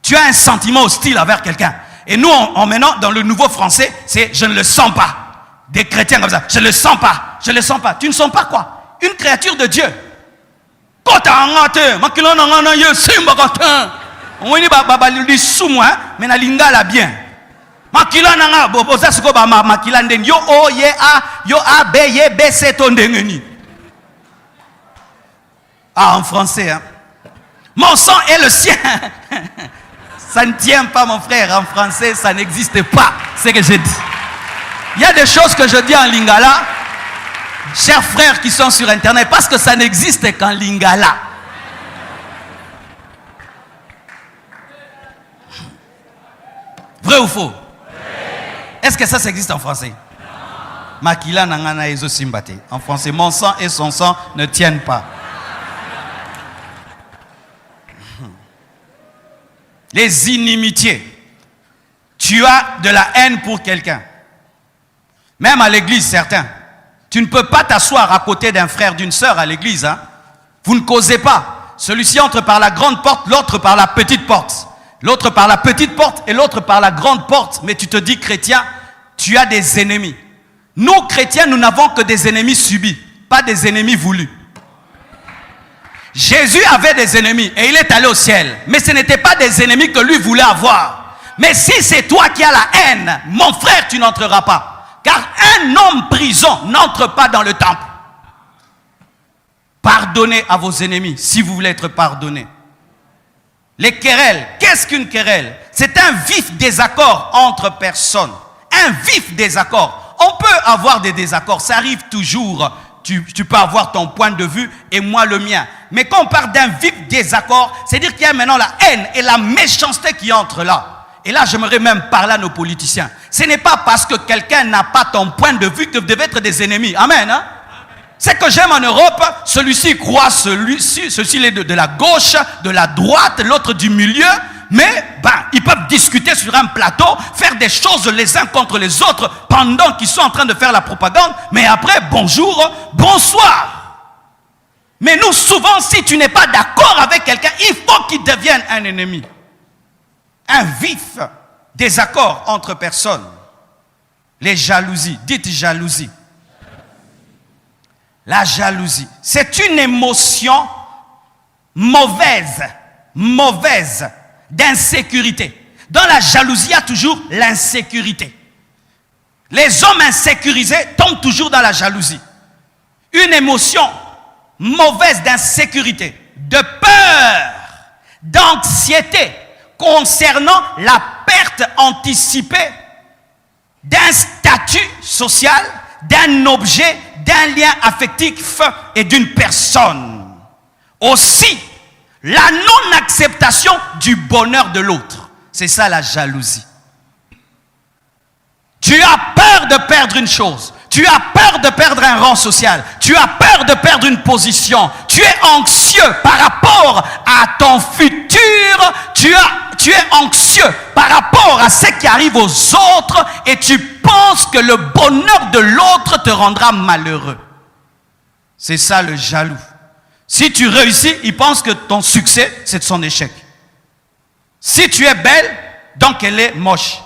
Tu as un sentiment hostile envers quelqu'un. Et nous, maintenant, dans le nouveau français, c'est « je ne le sens pas ». Des chrétiens comme ça, je ne le sens pas, je ne le sens pas. Tu ne sens pas quoi? Une créature de Dieu. Ah, en français, hein. Mon sang est le sien. Ça ne tient pas, mon frère. En français, ça n'existe pas. C'est ce que j'ai dit. Il y a des choses que je dis en lingala, chers frères qui sont sur internet, parce que ça n'existe qu'en lingala. Vrai ou faux? Est-ce que ça existe en français? Makila nangana ezo simbate. En français, mon sang et son sang ne tiennent pas. Les inimitiés. Tu as de la haine pour quelqu'un. Même à l'église, certains. Tu ne peux pas t'asseoir à côté d'un frère, d'une sœur à l'église. Hein? Vous ne causez pas. Celui-ci entre par la grande porte, l'autre par la petite porte. L'autre par la petite porte et l'autre par la grande porte. Mais tu te dis, chrétien, tu as des ennemis. Nous, chrétiens, nous n'avons que des ennemis subis, pas des ennemis voulus. Jésus avait des ennemis et il est allé au ciel. Mais ce n'étaient pas des ennemis que lui voulait avoir. Mais si c'est toi qui as la haine, mon frère, tu n'entreras pas. Car un homme prison n'entre pas dans le temple. Pardonnez à vos ennemis si vous voulez être pardonné. Les querelles, qu'est-ce qu'une querelle? C'est un vif désaccord entre personnes. Un vif désaccord. On peut avoir des désaccords, ça arrive toujours. Tu peux avoir ton point de vue et moi le mien. Mais quand on parle d'un vif désaccord, c'est-à-dire qu'il y a maintenant la haine et la méchanceté qui entrent là. Et là, j'aimerais même parler à nos politiciens. Ce n'est pas parce que quelqu'un n'a pas ton point de vue que vous devez être des ennemis. Amen. Hein? C'est que j'aime en Europe, celui-ci croit ceci est de la gauche, de la droite, l'autre du milieu. Mais ils peuvent discuter sur un plateau, faire des choses les uns contre les autres pendant qu'ils sont en train de faire la propagande. Mais après, bonjour, bonsoir. Mais nous, souvent, si tu n'es pas d'accord avec quelqu'un, il faut qu'il devienne un ennemi. Un vif désaccord entre personnes. Les jalousies. Dites jalousie. La jalousie. C'est une émotion mauvaise. Mauvaise. D'insécurité. Dans la jalousie, il y a toujours l'insécurité. Les hommes insécurisés tombent toujours dans la jalousie. Une émotion mauvaise d'insécurité, de peur, d'anxiété concernant la perte anticipée d'un statut social, d'un objet, d'un lien affectif et d'une personne. Aussi, la non-acceptation du bonheur de l'autre. C'est ça la jalousie. Tu as peur de perdre une chose. Tu as peur de perdre un rang social. Tu as peur de perdre une position. Tu es anxieux par rapport à ton futur. Tu es anxieux par rapport à ce qui arrive aux autres et tu penses que le bonheur de l'autre te rendra malheureux. C'est ça le jaloux. Si tu réussis, il pense que ton succès, c'est son échec. Si tu es belle, donc elle est moche.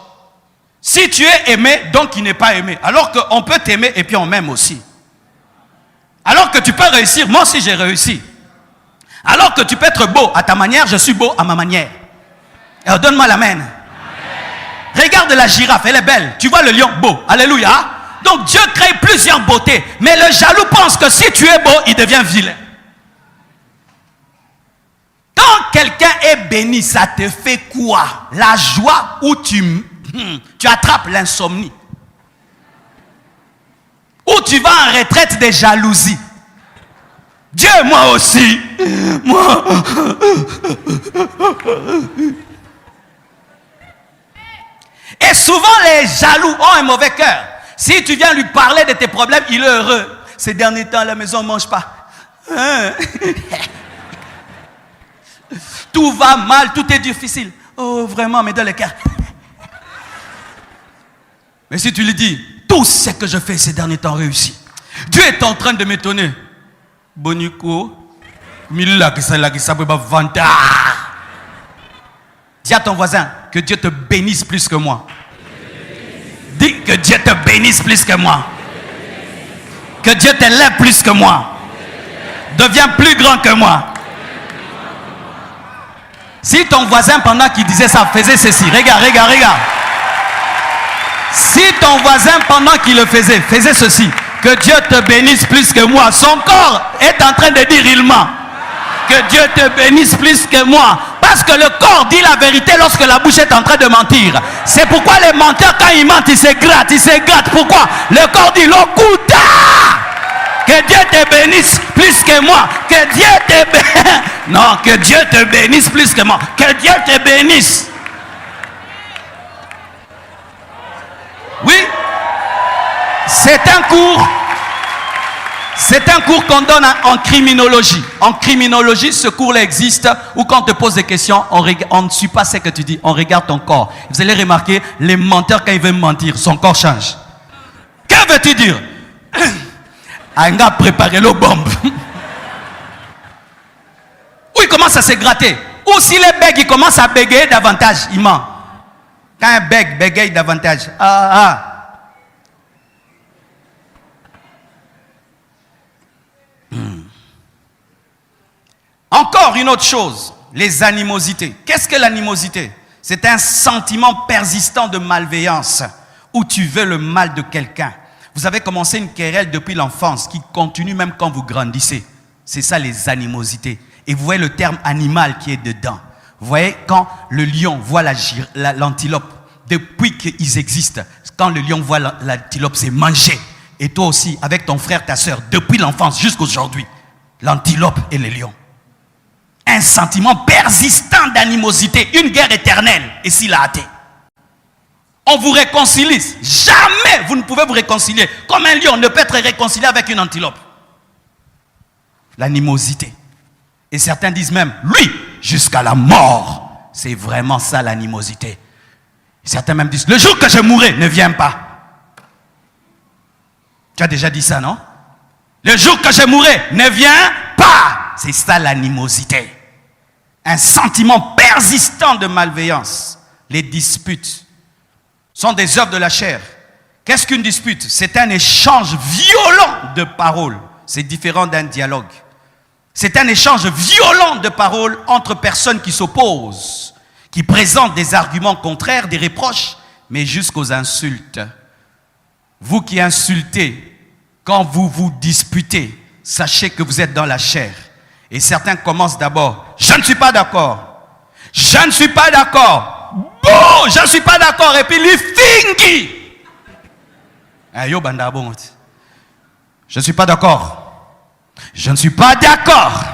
Si tu es aimé, donc il n'est pas aimé. Alors qu'on peut t'aimer et puis on m'aime aussi. Alors que tu peux réussir, moi aussi j'ai réussi. Alors que tu peux être beau à ta manière, je suis beau à ma manière. Alors donne-moi la main. Regarde la girafe, elle est belle. Tu vois le lion, beau. Alléluia. Donc Dieu crée plusieurs beautés. Mais le jaloux pense que si tu es beau, il devient vilain. Quand quelqu'un est béni, ça te fait quoi? La joie où tu attrapes l'insomnie. Ou tu vas en retraite des jalousies. Dieu, moi aussi. Moi. Et souvent, les jaloux ont un mauvais cœur. Si tu viens lui parler de tes problèmes, il est heureux. Ces derniers temps, à la maison, on ne mange pas. Tout va mal, tout est difficile. Oh, vraiment, mais dans le cœur. Mais si tu lui dis, tout ce que je fais ces derniers temps réussit. Dieu est en train de m'étonner. Boniko, dis à ton voisin que Dieu te bénisse plus que moi. Dis que Dieu te bénisse plus que moi. Que Dieu t'élève plus que moi. Deviens plus grand que moi. Si ton voisin, pendant qu'il disait ça, faisait ceci, regarde. Si ton voisin, pendant qu'il le faisait ceci, que Dieu te bénisse plus que moi, son corps est en train de dire il ment. Que Dieu te bénisse plus que moi. Parce que le corps dit la vérité lorsque la bouche est en train de mentir. C'est pourquoi les menteurs, quand ils mentent, ils se grattent. Pourquoi? Le corps dit l'okuta. Que Dieu te bénisse plus que moi. Que Dieu te bénisse. Non, que Dieu te bénisse plus que moi. Que Dieu te bénisse. Oui. C'est un cours qu'on donne en criminologie. En criminologie, ce cours-là existe où quand on te pose des questions, on ne suit pas ce que tu dis, on regarde ton corps. Vous allez remarquer, les menteurs, quand ils veulent mentir, son corps change. Que veux-tu dire? Un gars préparé le bombe. Ou il commence à se gratter. Ou s'il est bègue, il commence à bégayer davantage, il ment. Quand un bègue bégaye davantage, Encore une autre chose, les animosités. Qu'est-ce que l'animosité? C'est un sentiment persistant de malveillance où tu veux le mal de quelqu'un. Vous avez commencé une querelle depuis l'enfance qui continue même quand vous grandissez. C'est ça les animosités. Et vous voyez le terme animal qui est dedans. Vous voyez quand le lion voit l'antilope, depuis qu'ils existent, quand le lion voit l'antilope, c'est manger. Et toi aussi, avec ton frère, ta soeur, depuis l'enfance jusqu'à aujourd'hui, l'antilope et le lion. Un sentiment persistant d'animosité, une guerre éternelle, et s'il a hâté. On vous réconcilie. Jamais vous ne pouvez vous réconcilier. Comme un lion ne peut être réconcilié avec une antilope. L'animosité. Et certains disent même, lui, jusqu'à la mort. C'est vraiment ça l'animosité. Et certains même disent, le jour que je mourrai, ne viens pas. Tu as déjà dit ça, non? Le jour que je mourrai, ne viens pas. C'est ça l'animosité. Un sentiment persistant de malveillance. Les disputes sont des œuvres de la chair. Qu'est-ce qu'une dispute? C'est un échange violent de paroles. C'est différent d'un dialogue. C'est un échange violent de paroles entre personnes qui s'opposent, qui présentent des arguments contraires, des reproches, mais jusqu'aux insultes. Vous qui insultez, quand vous vous disputez, sachez que vous êtes dans la chair. Et certains commencent d'abord, je ne suis pas d'accord. Je ne suis pas d'accord. Bon, je ne suis pas d'accord. Et puis, les fingi. Je ne suis pas d'accord. Je ne suis pas d'accord.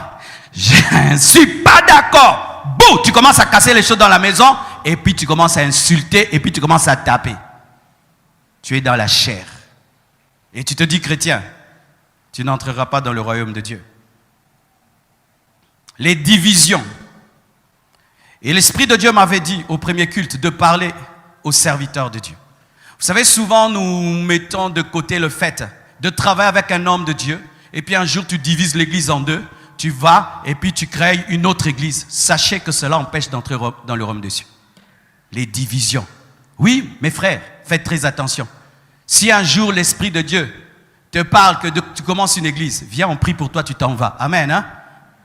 Je ne suis pas d'accord. Boum, tu commences à casser les choses dans la maison. Et puis, tu commences à insulter. Et puis, tu commences à taper. Tu es dans la chair. Et tu te dis chrétien. Tu n'entreras pas dans le royaume de Dieu. Les divisions. Et l'Esprit de Dieu m'avait dit au premier culte de parler aux serviteurs de Dieu. Vous savez, souvent nous mettons de côté le fait de travailler avec un homme de Dieu et puis un jour tu divises l'église en deux, tu vas et puis tu crées une autre église. Sachez que cela empêche d'entrer dans le royaume de Dieu. Les divisions. Oui, mes frères, faites très attention. Si un jour l'Esprit de Dieu te parle que tu commences une église, viens, on prie pour toi, tu t'en vas. Amen, hein?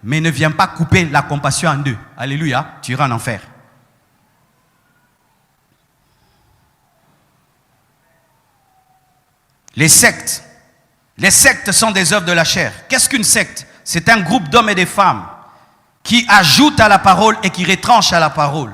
Mais ne viens pas couper la compassion en deux. Alléluia, tu iras en enfer. Les sectes. Les sectes sont des œuvres de la chair. Qu'est-ce qu'une secte? C'est un groupe d'hommes et de femmes qui ajoutent à la parole et qui retranchent à la parole.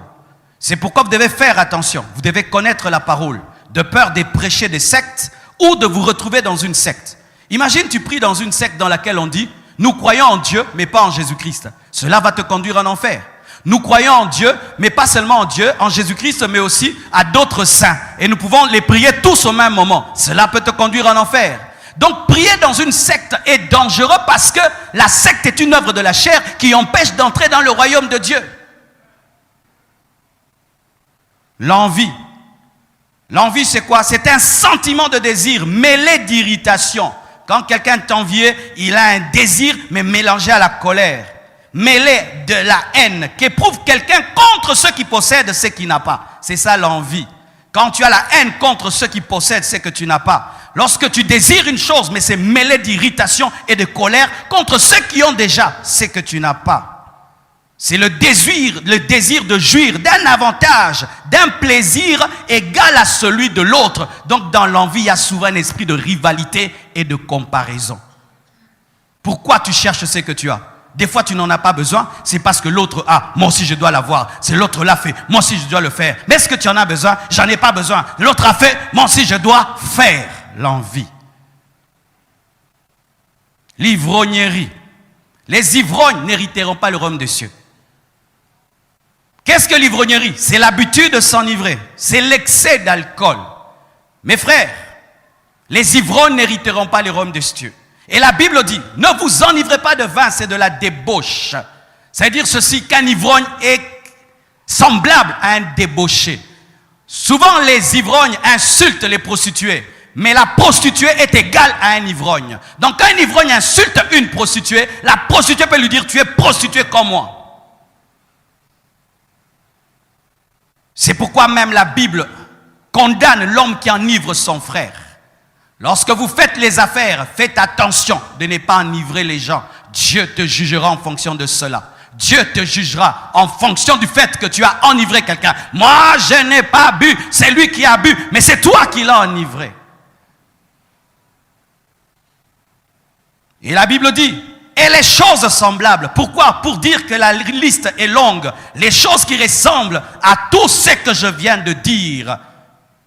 C'est pourquoi vous devez faire attention. Vous devez connaître la parole, de peur de prêcher des sectes ou de vous retrouver dans une secte. Imagine, tu pries dans une secte dans laquelle on dit nous croyons en Dieu, mais pas en Jésus-Christ. Cela va te conduire en enfer. Nous croyons en Dieu, mais pas seulement en Dieu, en Jésus-Christ, mais aussi à d'autres saints. Et nous pouvons les prier tous au même moment. Cela peut te conduire en enfer. Donc, prier dans une secte est dangereux parce que la secte est une œuvre de la chair qui empêche d'entrer dans le royaume de Dieu. L'envie. L'envie, c'est quoi? C'est un sentiment de désir mêlé d'irritation. Quand quelqu'un t'envie, il a un désir, mais mélangé à la colère. Mêlé de la haine qu'éprouve quelqu'un contre ceux qui possèdent ce qu'il n'a pas. C'est ça l'envie. Quand tu as la haine contre ceux qui possèdent ce que tu n'as pas. Lorsque tu désires une chose, mais c'est mêlé d'irritation et de colère contre ceux qui ont déjà ce que tu n'as pas. C'est le désir de jouir d'un avantage, d'un plaisir égal à celui de l'autre. Donc dans l'envie, il y a souvent un esprit de rivalité et de comparaison. Pourquoi tu cherches ce que tu as? Des fois, tu n'en as pas besoin, c'est parce que l'autre a. Moi aussi, je dois l'avoir. C'est l'autre l'a fait. Moi aussi, je dois le faire. Mais est-ce que tu en as besoin? J'en ai pas besoin. L'autre a fait. Moi aussi, je dois faire. L'envie. L'ivrognerie. Les ivrognes n'hériteront pas le royaume des cieux. Qu'est-ce que l'ivrognerie? C'est l'habitude de s'enivrer. C'est l'excès d'alcool. Mes frères, les ivrognes n'hériteront pas le royaume des cieux. Et la Bible dit, ne vous enivrez pas de vin, c'est de la débauche. C'est-à-dire ceci, qu'un ivrogne est semblable à un débauché. Souvent, les ivrognes insultent les prostituées, mais la prostituée est égale à un ivrogne. Donc, quand un ivrogne insulte une prostituée, la prostituée peut lui dire, tu es prostituée comme moi. C'est pourquoi même la Bible condamne l'homme qui enivre son frère. Lorsque vous faites les affaires, faites attention de ne pas enivrer les gens. Dieu te jugera en fonction de cela. Dieu te jugera en fonction du fait que tu as enivré quelqu'un. Moi, je n'ai pas bu, c'est lui qui a bu, mais c'est toi qui l'as enivré. Et la Bible dit, et les choses semblables. Pourquoi? Pour dire que la liste est longue. Les choses qui ressemblent à tout ce que je viens de dire,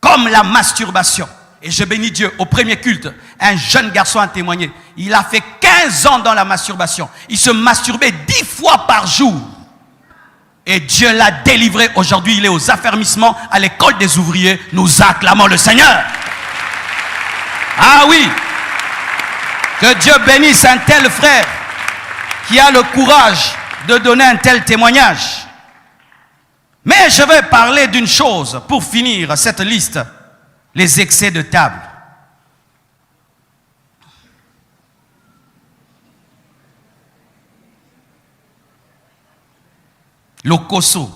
comme la masturbation. Et je bénis Dieu, au premier culte, un jeune garçon a témoigné. Il a fait 15 ans dans la masturbation. Il se masturbait 10 fois par jour. Et Dieu l'a délivré. Aujourd'hui, il est aux affermissements à l'école des ouvriers. Nous acclamons le Seigneur. Ah oui. Que Dieu bénisse un tel frère qui a le courage de donner un tel témoignage. Mais je vais parler d'une chose pour finir cette liste. Les excès de table. Le koso.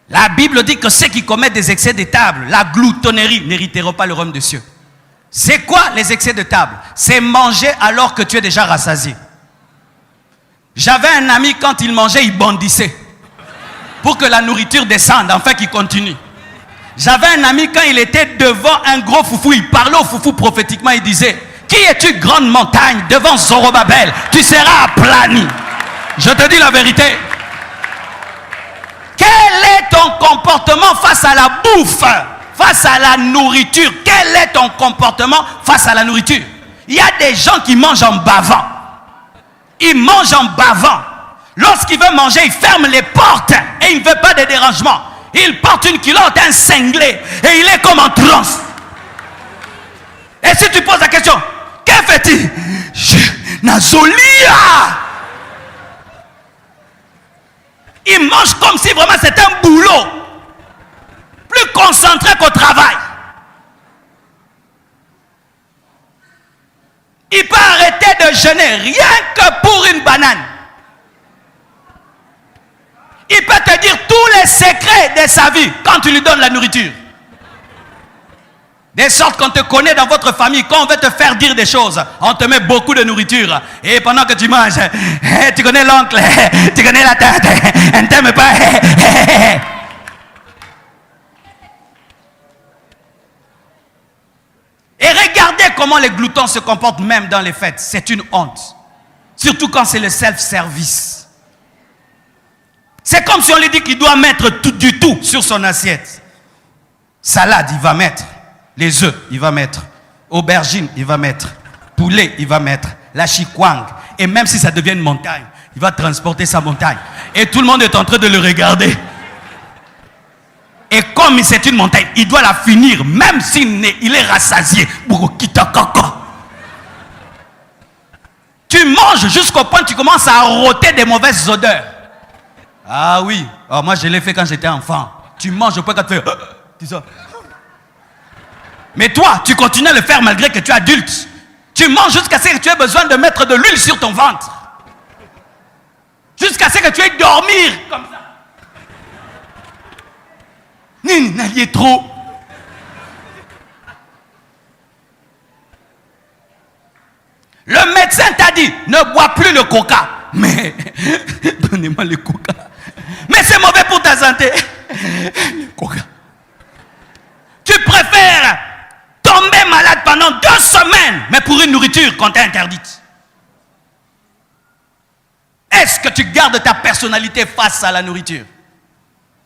La Bible dit que ceux qui commettent des excès de table, la gloutonnerie, n'hériteront pas le royaume des cieux. C'est quoi les excès de table? C'est manger alors que tu es déjà rassasié. J'avais un ami, quand il mangeait, il bondissait. Pour que la nourriture descende, enfin qu'il continue. J'avais un ami, quand il était devant un gros foufou, il parlait au foufou prophétiquement, il disait, qui es-tu grande montagne devant Zorobabel? Tu seras aplani. Je te dis la vérité. Quel est ton comportement face à la bouffe, face à la nourriture? Quel est ton comportement face à la nourriture? Il y a des gens qui mangent en bavant. Ils mangent en bavant. Lorsqu'il veut manger, il ferme les portes et il ne veut pas de dérangement. Il porte une culotte, un cinglé et il est comme en transe. Et si tu poses la question, que fait-il? Nazolia. Il mange comme si vraiment c'était un boulot. Plus concentré qu'au travail. Il peut arrêter de jeûner rien que pour une banane. Il peut te dire tous les secrets de sa vie quand tu lui donnes la nourriture. De sorte qu'on te connaît dans votre famille, quand on veut te faire dire des choses, on te met beaucoup de nourriture. Et pendant que tu manges, tu connais l'oncle, tu connais la tante, elle ne t'aime pas. Et regardez comment les gloutons se comportent même dans les fêtes. C'est une honte. Surtout quand c'est le self-service. C'est comme si on lui dit qu'il doit mettre tout du tout sur son assiette. Salade, il va mettre. Les œufs, il va mettre. Aubergine, il va mettre. Poulet, il va mettre. La chikwang. Et même si ça devient une montagne, il va transporter sa montagne. Et tout le monde est en train de le regarder. Et comme c'est une montagne, il doit la finir, même s'il est rassasié. Tu manges jusqu'au point que tu commences à rôter des mauvaises odeurs. Ah oui, moi je l'ai fait quand j'étais enfant. Tu manges au point que tu fais... dis ça. Mais toi, tu continues à le faire malgré que tu es adulte. Tu manges jusqu'à ce que tu aies besoin de mettre de l'huile sur ton ventre. Jusqu'à ce que tu aies dormir comme ça. N'alliez trop. Le médecin t'a dit, ne bois plus le coca. Mais, donnez-moi le coca. Mais c'est mauvais pour ta santé. Le coca. Tu préfères tomber malade pendant 2 semaines, mais pour une nourriture qu'on t'a interdite. Est-ce que tu gardes ta personnalité face à la nourriture?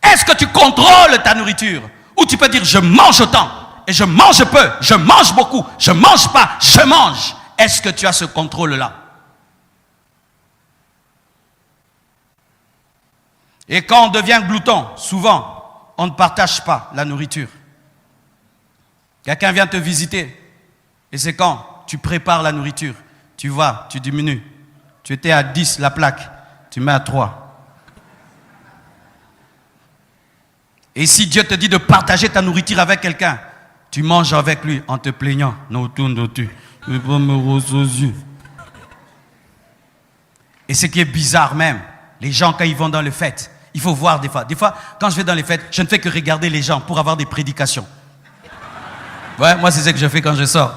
Est-ce que tu contrôles ta nourriture? Ou tu peux dire, je mange autant, et je mange peu, je mange beaucoup, je mange pas, je mange. Est-ce que tu as ce contrôle-là? Et quand on devient glouton, souvent, on ne partage pas la nourriture. Quelqu'un vient te visiter, et c'est quand tu prépares la nourriture, tu vas, tu diminues. Tu étais à 10 la plaque, tu mets à 3. Et si Dieu te dit de partager ta nourriture avec quelqu'un, tu manges avec lui en te plaignant. Et ce qui est bizarre même, les gens quand ils vont dans les fêtes, il faut voir des fois. Des fois, quand je vais dans les fêtes, je ne fais que regarder les gens pour avoir des prédications. Ouais, moi c'est ce que je fais quand je sors.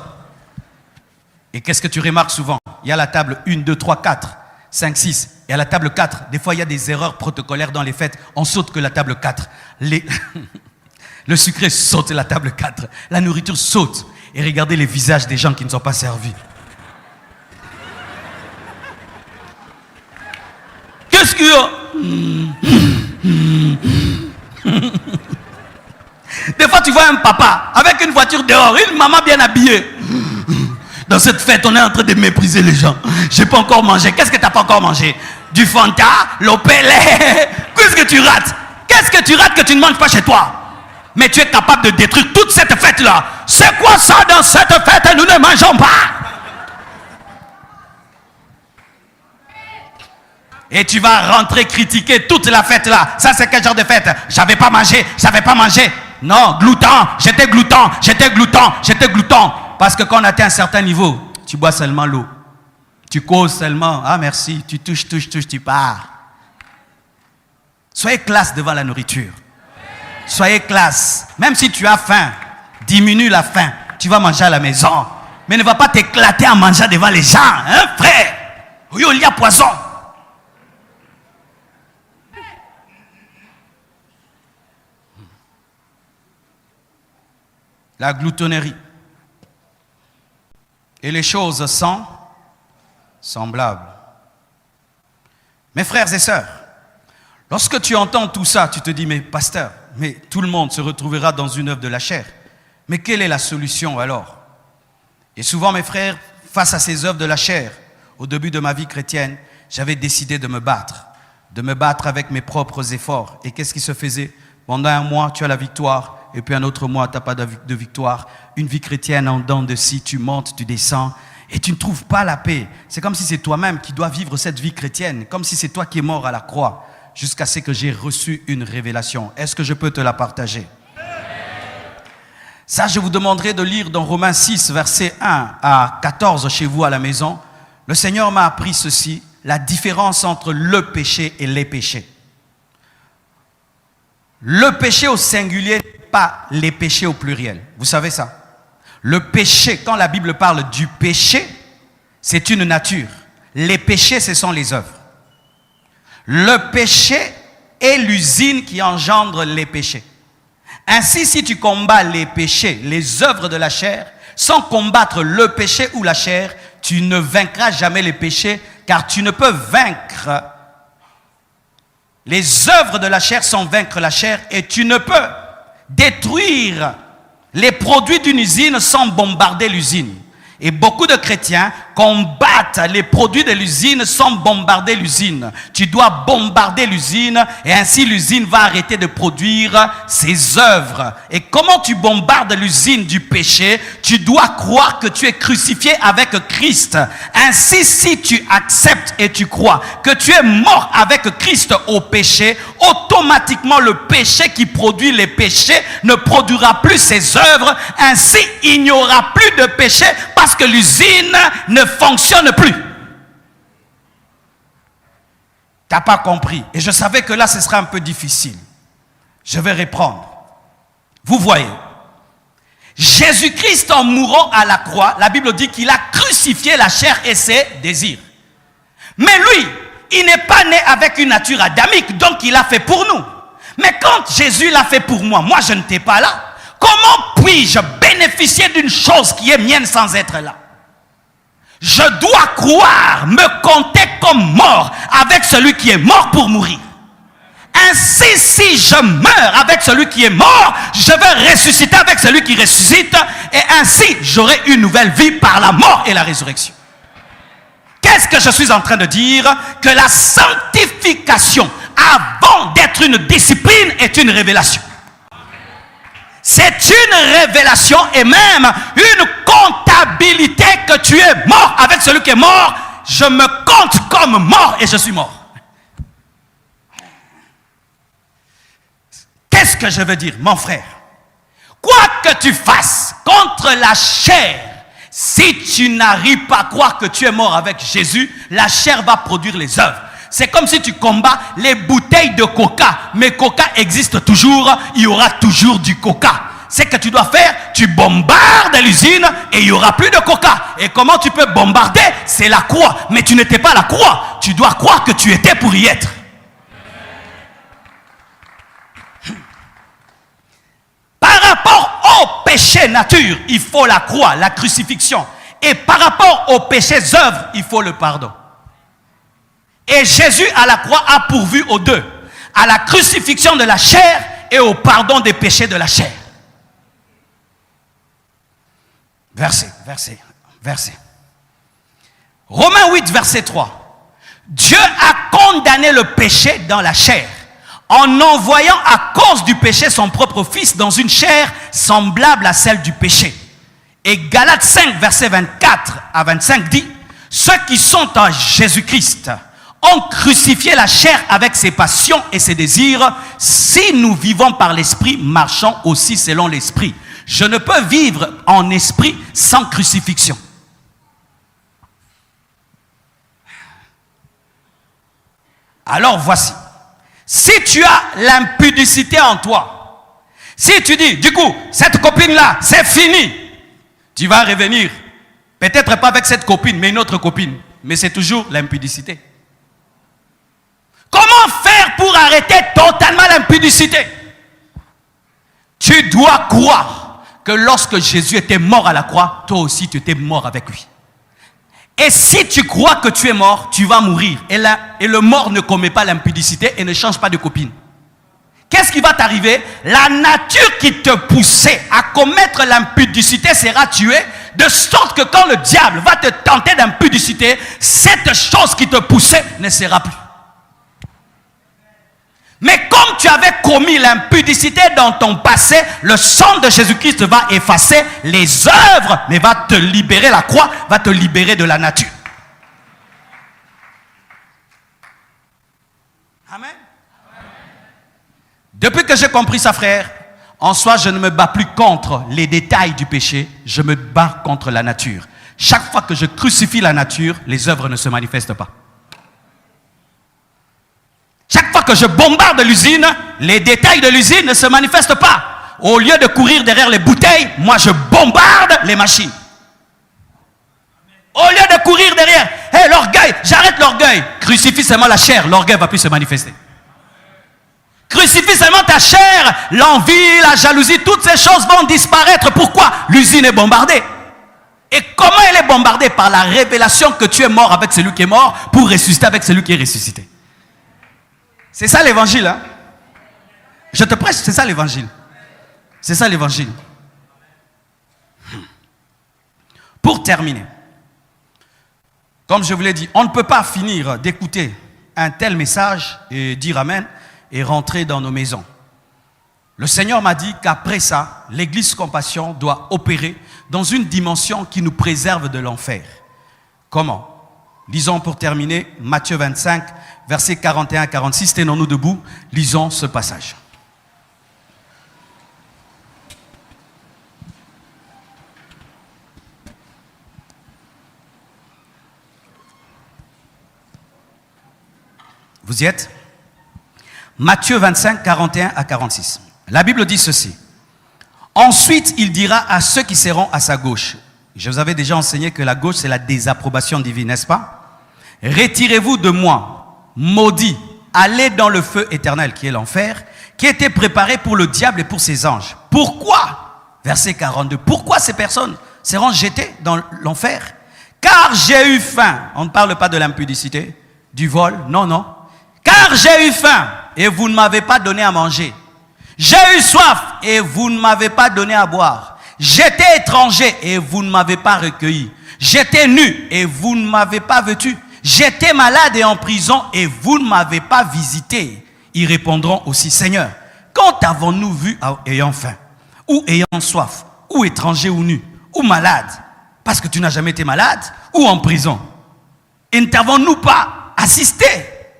Et qu'est-ce que tu remarques souvent? Il y a la table 1, 2, 3, 4, 5, 6. Et à la table 4, des fois il y a des erreurs protocolaires dans les fêtes. On saute que la table 4. Le sucré saute la table 4. La nourriture saute. Et regardez les visages des gens qui ne sont pas servis. Qu'est-ce qu'il y a? Des fois tu vois un papa avec une voiture dehors, une maman bien habillée. Dans cette fête, on est en train de mépriser les gens. J'ai pas encore mangé. Qu'est-ce que tu n'as pas encore mangé? Du Fanta, l'Opélé. Qu'est-ce que tu rates? Qu'est-ce que tu rates que tu ne manges pas chez toi? Mais tu es capable de détruire toute cette fête-là. C'est quoi ça dans cette fête? Nous ne mangeons pas. Et tu vas rentrer critiquer toute la fête-là. Ça, c'est quel genre de fête? J'avais pas mangé, j'avais pas mangé. Non, glouton, j'étais glouton, j'étais glouton, j'étais glouton. Parce que quand on atteint un certain niveau, tu bois seulement l'eau. Tu causes seulement. Ah merci, tu touches, tu pars. Soyez classe devant la nourriture. Soyez classe. Même si tu as faim, diminue la faim. Tu vas manger à la maison. Mais ne va pas t'éclater en mangeant devant les gens. Hein, frère? Oui, il y a poison. La gloutonnerie. Et les choses sont semblables. Mes frères et sœurs, lorsque tu entends tout ça, tu te dis, mais pasteur, mais tout le monde se retrouvera dans une œuvre de la chair. Mais quelle est la solution alors? Et souvent, mes frères, face à ces œuvres de la chair, au début de ma vie chrétienne, j'avais décidé de me battre avec mes propres efforts. Et qu'est-ce qui se faisait? Pendant un mois, tu as la victoire. Et puis un autre mois, tu n'as pas de victoire. Une vie chrétienne en dents de scie, tu montes, tu descends, et tu ne trouves pas la paix. C'est comme si c'est toi-même qui dois vivre cette vie chrétienne, comme si c'est toi qui es mort à la croix, jusqu'à ce que j'ai reçu une révélation. Est-ce que je peux te la partager? Ça, je vous demanderai de lire dans Romains 6, versets 1 à 14 chez vous à la maison. Le Seigneur m'a appris ceci, la différence entre le péché et les péchés. Le péché au singulier, pas les péchés au pluriel. Vous savez ça? Le péché, quand la Bible parle du péché, c'est une nature. Les péchés, ce sont les œuvres. Le péché est l'usine qui engendre les péchés. Ainsi, si tu combats les péchés, les œuvres de la chair, sans combattre le péché ou la chair, tu ne vaincras jamais les péchés, car tu ne peux vaincre. Les œuvres de la chair sans vaincre la chair, et tu ne peux détruire les produits d'une usine sans bombarder l'usine. Et beaucoup de chrétiens combattent les produits de l'usine sans bombarder l'usine. Tu dois bombarder l'usine et ainsi l'usine va arrêter de produire ses œuvres. Et comment tu bombardes l'usine du péché? Tu dois croire que tu es crucifié avec Christ. Ainsi, si tu acceptes et tu crois que tu es mort avec Christ au péché, automatiquement le péché qui produit les péchés ne produira plus ses œuvres. Ainsi, il n'y aura plus de péché parce que l'usine ne fonctionne plus. Tu n'as pas compris. Et je savais que là, ce sera un peu difficile. Je vais reprendre. Vous voyez, Jésus-Christ, en mourant à la croix, la Bible dit qu'il a crucifié la chair et ses désirs. Mais lui, il n'est pas né avec une nature adamique, donc il l'a fait pour nous. Mais quand Jésus l'a fait pour moi, moi je n'étais pas là. Comment puis-je bénéficier d'une chose qui est mienne sans être là? Je dois croire, me compter comme mort avec celui qui est mort pour mourir. Ainsi, si je meurs avec celui qui est mort, je vais ressusciter avec celui qui ressuscite. Et ainsi, j'aurai une nouvelle vie par la mort et la résurrection. Qu'est-ce que je suis en train de dire? Que la sanctification, avant d'être une discipline, est une révélation. C'est une révélation et même une comptabilité que tu es mort avec celui qui est mort. Je me compte comme mort et je suis mort. Qu'est-ce que je veux dire, mon frère? Quoi que tu fasses contre la chair, si tu n'arrives pas à croire que tu es mort avec Jésus, la chair va produire les œuvres. C'est comme si tu combats les bouteilles de coca. Mais coca existe toujours, il y aura toujours du coca. C'est que tu dois faire, tu bombardes l'usine et il n'y aura plus de coca. Et comment tu peux bombarder? C'est la croix. Mais tu n'étais pas la croix. Tu dois croire que tu étais pour y être. Par rapport au péché nature, il faut la croix, la crucifixion. Et par rapport au péché œuvre, il faut le pardon. Et Jésus à la croix a pourvu aux deux, à la crucifixion de la chair et au pardon des péchés de la chair. Verset. Romains 8, verset 3. Dieu a condamné le péché dans la chair, en envoyant à cause du péché son propre fils dans une chair semblable à celle du péché. Et Galates 5, verset 24 à 25 dit, ceux qui sont en Jésus-Christ ont crucifié la chair avec ses passions et ses désirs. Si nous vivons par l'esprit, marchons aussi selon l'esprit. Je ne peux vivre en esprit sans crucifixion. Alors voici, si tu as l'impudicité en toi, si tu dis, du coup, cette copine-là, c'est fini, tu vas revenir, peut-être pas avec cette copine, mais une autre copine, mais c'est toujours l'impudicité. Comment faire pour arrêter totalement l'impudicité? Tu dois croire que lorsque Jésus était mort à la croix, toi aussi tu étais mort avec lui. Et si tu crois que tu es mort, tu vas mourir. Et le mort ne commet pas l'impudicité et ne change pas de copine. Qu'est-ce qui va t'arriver? La nature qui te poussait à commettre l'impudicité sera tuée, de sorte que quand le diable va te tenter d'impudicité, cette chose qui te poussait ne sera plus. Mais comme tu avais commis l'impudicité dans ton passé, le sang de Jésus-Christ va effacer les œuvres, mais va te libérer, la croix va te libérer de la nature. Amen. Depuis que j'ai compris ça, frère, en soi, je ne me bats plus contre les détails du péché, je me bats contre la nature. Chaque fois que je crucifie la nature, les œuvres ne se manifestent pas. Chaque fois que je bombarde l'usine, les détails de l'usine ne se manifestent pas. Au lieu de courir derrière les bouteilles, moi je bombarde les machines. Au lieu de courir derrière, hey, l'orgueil, j'arrête l'orgueil. Crucifie seulement la chair, l'orgueil ne va plus se manifester. Crucifie seulement ta chair, l'envie, la jalousie, toutes ces choses vont disparaître. Pourquoi? L'usine est bombardée. Et comment elle est bombardée? Par la révélation que tu es mort avec celui qui est mort pour ressusciter avec celui qui est ressuscité. C'est ça l'évangile, hein? Je te prêche, c'est ça l'évangile. C'est ça l'évangile. Pour terminer, Comme je vous l'ai dit, on ne peut pas finir d'écouter un tel message et dire Amen et rentrer dans nos maisons. Le Seigneur m'a dit qu'après ça, l'Église Compassion doit opérer dans une dimension qui nous préserve de l'enfer. Comment? Lisons pour terminer Matthieu 25, versets 41 à 46. Tenons-nous debout, lisons ce passage. Vous y êtes? Matthieu 25, 41 à 46. La Bible dit ceci. Ensuite, il dira à ceux qui seront à sa gauche. Je vous avais déjà enseigné que la gauche, c'est la désapprobation divine, n'est-ce pas? Retirez-vous de moi, maudits, allez dans le feu éternel, qui est l'enfer, qui était préparé pour le diable et pour ses anges. Pourquoi? Verset 42. Pourquoi ces personnes seront jetées dans l'enfer? Car j'ai eu faim. On ne parle pas de l'impudicité, du vol, non, non. Car j'ai eu faim et vous ne m'avez pas donné à manger. J'ai eu soif et vous ne m'avez pas donné à boire. J'étais étranger et vous ne m'avez pas recueilli. J'étais nu et vous ne m'avez pas vêtu. J'étais malade et en prison et vous ne m'avez pas visité. Ils répondront aussi, Seigneur, quand avons-nous vu ayant faim, ou ayant soif, ou étranger ou nu, ou malade, parce que tu n'as jamais été malade, ou en prison? Et ne t'avons-nous pas assisté?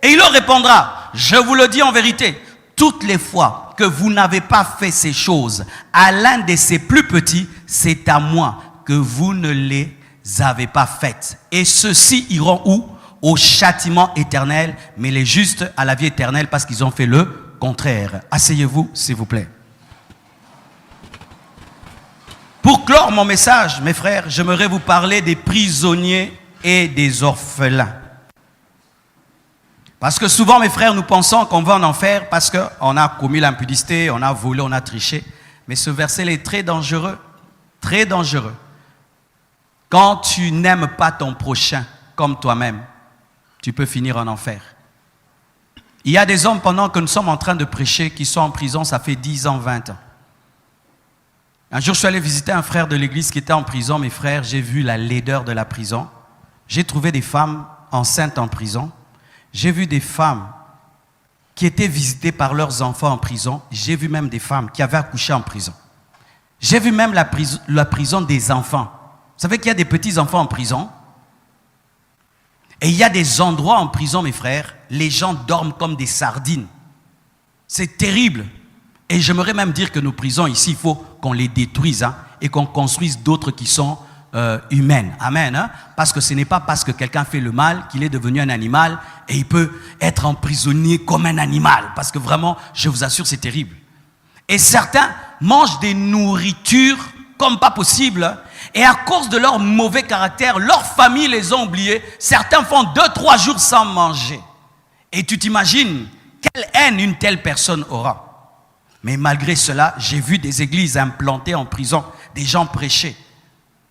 Et il leur répondra, je vous le dis en vérité, toutes les fois que vous n'avez pas fait ces choses à l'un de ces plus petits, c'est à moi que vous ne les avez pas faites. Et ceux-ci iront où? Au châtiment éternel, mais les justes à la vie éternelle parce qu'ils ont fait le contraire. Asseyez-vous, s'il vous plaît. Pour clore mon message, mes frères, j'aimerais vous parler des prisonniers et des orphelins. Parce que souvent, mes frères, nous pensons qu'on va en enfer parce qu'on a commis l'impudicité, on a volé, on a triché. Mais ce verset est très dangereux. Très dangereux. Quand tu n'aimes pas ton prochain comme toi-même, tu peux finir en enfer. Il y a des hommes, pendant que nous sommes en train de prêcher, qui sont en prison, ça fait 10 ans, 20 ans. Un jour, je suis allé visiter un frère de l'église qui était en prison. Mes frères, j'ai vu la laideur de la prison. J'ai trouvé des femmes enceintes en prison. J'ai vu des femmes qui étaient visitées par leurs enfants en prison. J'ai vu même des femmes qui avaient accouché en prison. J'ai vu même la prison des enfants. Vous savez qu'il y a des petits-enfants en prison. Et il y a des endroits en prison, mes frères, les gens dorment comme des sardines. C'est terrible. Et j'aimerais même dire que nos prisons ici, il faut qu'on les détruise et qu'on construise d'autres qui sont humaines. Amen. Parce que ce n'est pas parce que quelqu'un fait le mal qu'il est devenu un animal et il peut être emprisonné comme un animal. Parce que vraiment, je vous assure, c'est terrible. Et certains mangent des nourritures comme pas possible. Et à cause de leur mauvais caractère, leur famille les a oubliés. Certains font 2-3 jours sans manger. Et tu t'imagines quelle haine une telle personne aura. Mais malgré cela, j'ai vu des églises implantées en prison, des gens prêcher.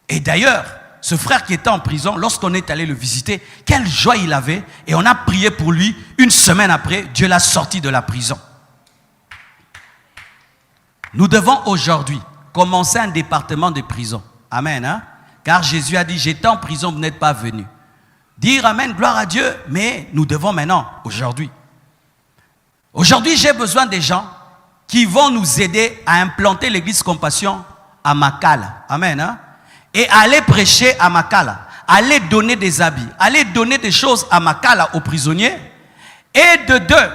Et d'ailleurs, ce frère qui était en prison, lorsqu'on est allé le visiter, quelle joie il avait. Et on a prié pour lui. Une semaine après, Dieu l'a sorti de la prison. Nous devons aujourd'hui commencer un département de prison. Amen. Car Jésus a dit, j'étais en prison, vous n'êtes pas venus. Dire Amen, gloire à Dieu. Mais nous devons maintenant, aujourd'hui. Aujourd'hui, j'ai besoin des gens qui vont nous aider à implanter l'église Compassion à Makala. Amen. Et aller prêcher à Makala. Aller donner des habits. Aller donner des choses à Makala, aux prisonniers. Et de deux,